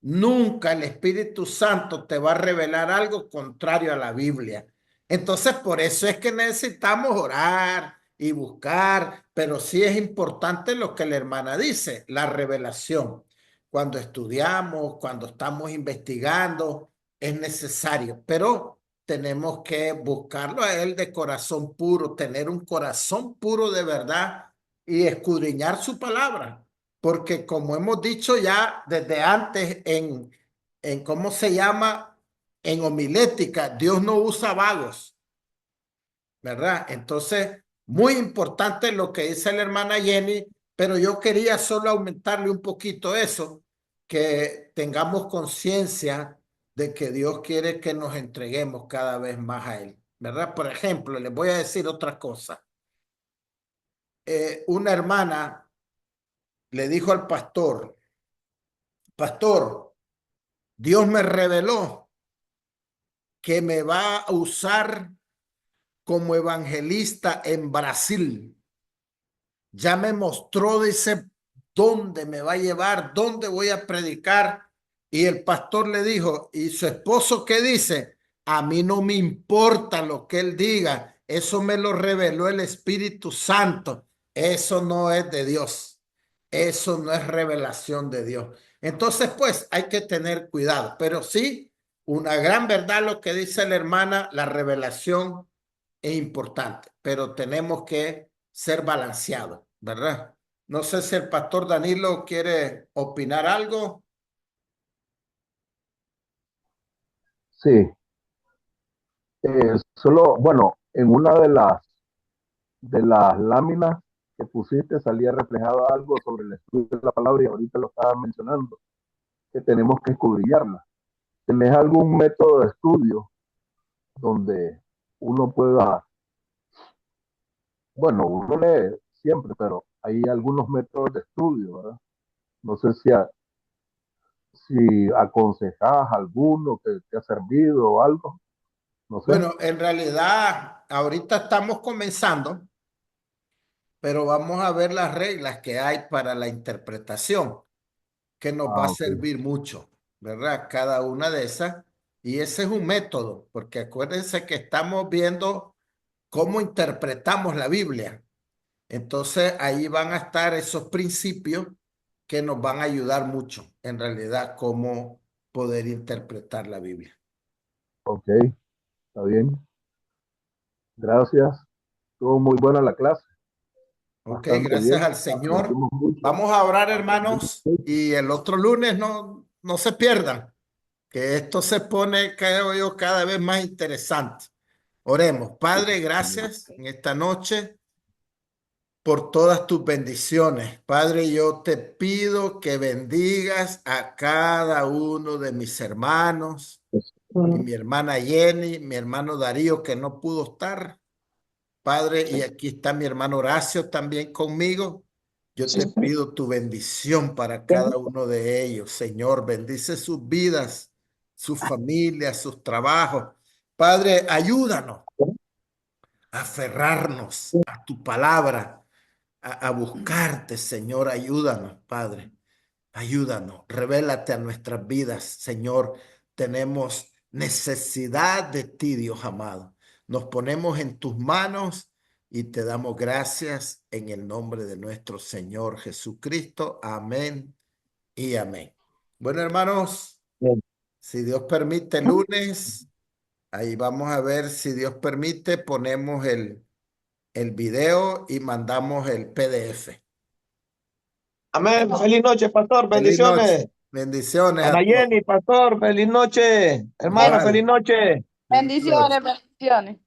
el Espíritu Santo te va a revelar algo contrario a la Biblia. Entonces, por eso es que necesitamos orar y buscar, pero sí es importante lo que la hermana dice, la revelación. Cuando estudiamos, cuando estamos investigando, es necesario, pero tenemos que buscarlo a él de corazón puro, tener un corazón puro de verdad y escudriñar su palabra. Porque como hemos dicho ya desde antes en ¿cómo se llama? En homilética, Dios no usa vagos, ¿verdad? Entonces, muy importante lo que dice la hermana Jenny, pero yo quería solo aumentarle un poquito eso, que tengamos conciencia de que Dios quiere que nos entreguemos cada vez más a Él, ¿verdad? Por ejemplo, les voy a decir otra cosa. Una hermana le dijo al pastor, pastor, Dios me reveló que me va a usar como evangelista en Brasil. Ya me mostró, dice, dónde me va a llevar, dónde voy a predicar. Y el pastor le dijo, ¿y su esposo qué dice? A mí no me importa lo que él diga. eso me lo reveló el Espíritu Santo. Eso no es de Dios. Eso no es revelación de Dios. Entonces, pues, hay que tener cuidado. Pero sí, una gran verdad lo que dice la hermana, la revelación es importante, pero tenemos que ser balanceados, ¿verdad? No sé si el pastor Danilo quiere opinar algo. Sí, solo, bueno, en una de las láminas que pusiste salía reflejado algo sobre el estudio de la palabra y ahorita lo estaba mencionando, que tenemos que escudriñarla. ¿Tenés algún método de estudio donde uno pueda, bueno, uno lee siempre, pero hay algunos métodos de estudio, ¿verdad? No sé si aconsejas alguno que te ha servido o algo, no sé. Bueno, en realidad, ahorita estamos comenzando, pero vamos a ver las reglas que hay para la interpretación, que nos va a Ok. servir mucho, ¿verdad? Cada una de esas. Y ese es un método, porque acuérdense que estamos viendo cómo interpretamos la Biblia. Entonces ahí van a estar esos principios que nos van a ayudar mucho, en realidad, cómo poder interpretar la Biblia. Ok, está bien. Gracias. Estuvo muy buena la clase. Ok, Bastante gracias bien. al Señor. Aprendimos mucho. Vamos a orar, Aprendimos hermanos, mucho. y el otro lunes no se pierdan, que esto se pone, creo yo, cada vez más interesante. Oremos. Padre, gracias en esta noche por todas tus bendiciones. Padre, yo te pido que bendigas a cada uno de mis hermanos y mi hermana Jenny, mi hermano Darío, que no pudo estar. Padre, y aquí está mi hermano Horacio también conmigo. Yo te pido tu bendición para cada uno de ellos. Señor, bendice sus vidas, sus familias, sus trabajos. Padre, ayúdanos a aferrarnos a tu palabra, a buscarte, Señor. Ayúdanos, Padre. Ayúdanos, revélate a nuestras vidas, Señor. Tenemos necesidad de ti, Dios amado. Nos ponemos en tus manos y te damos gracias en el nombre de nuestro Señor Jesucristo. Amén y amén. Bueno, hermanos, si Dios permite, lunes, ahí vamos a ver si Dios permite, ponemos el video y mandamos el PDF. Amén. Feliz noche, pastor. Feliz noche. Bendiciones. Bendiciones a Ana todos. Jenny, pastor. Feliz noche. Hermano, Igual. feliz noche. Bendiciones, bendiciones.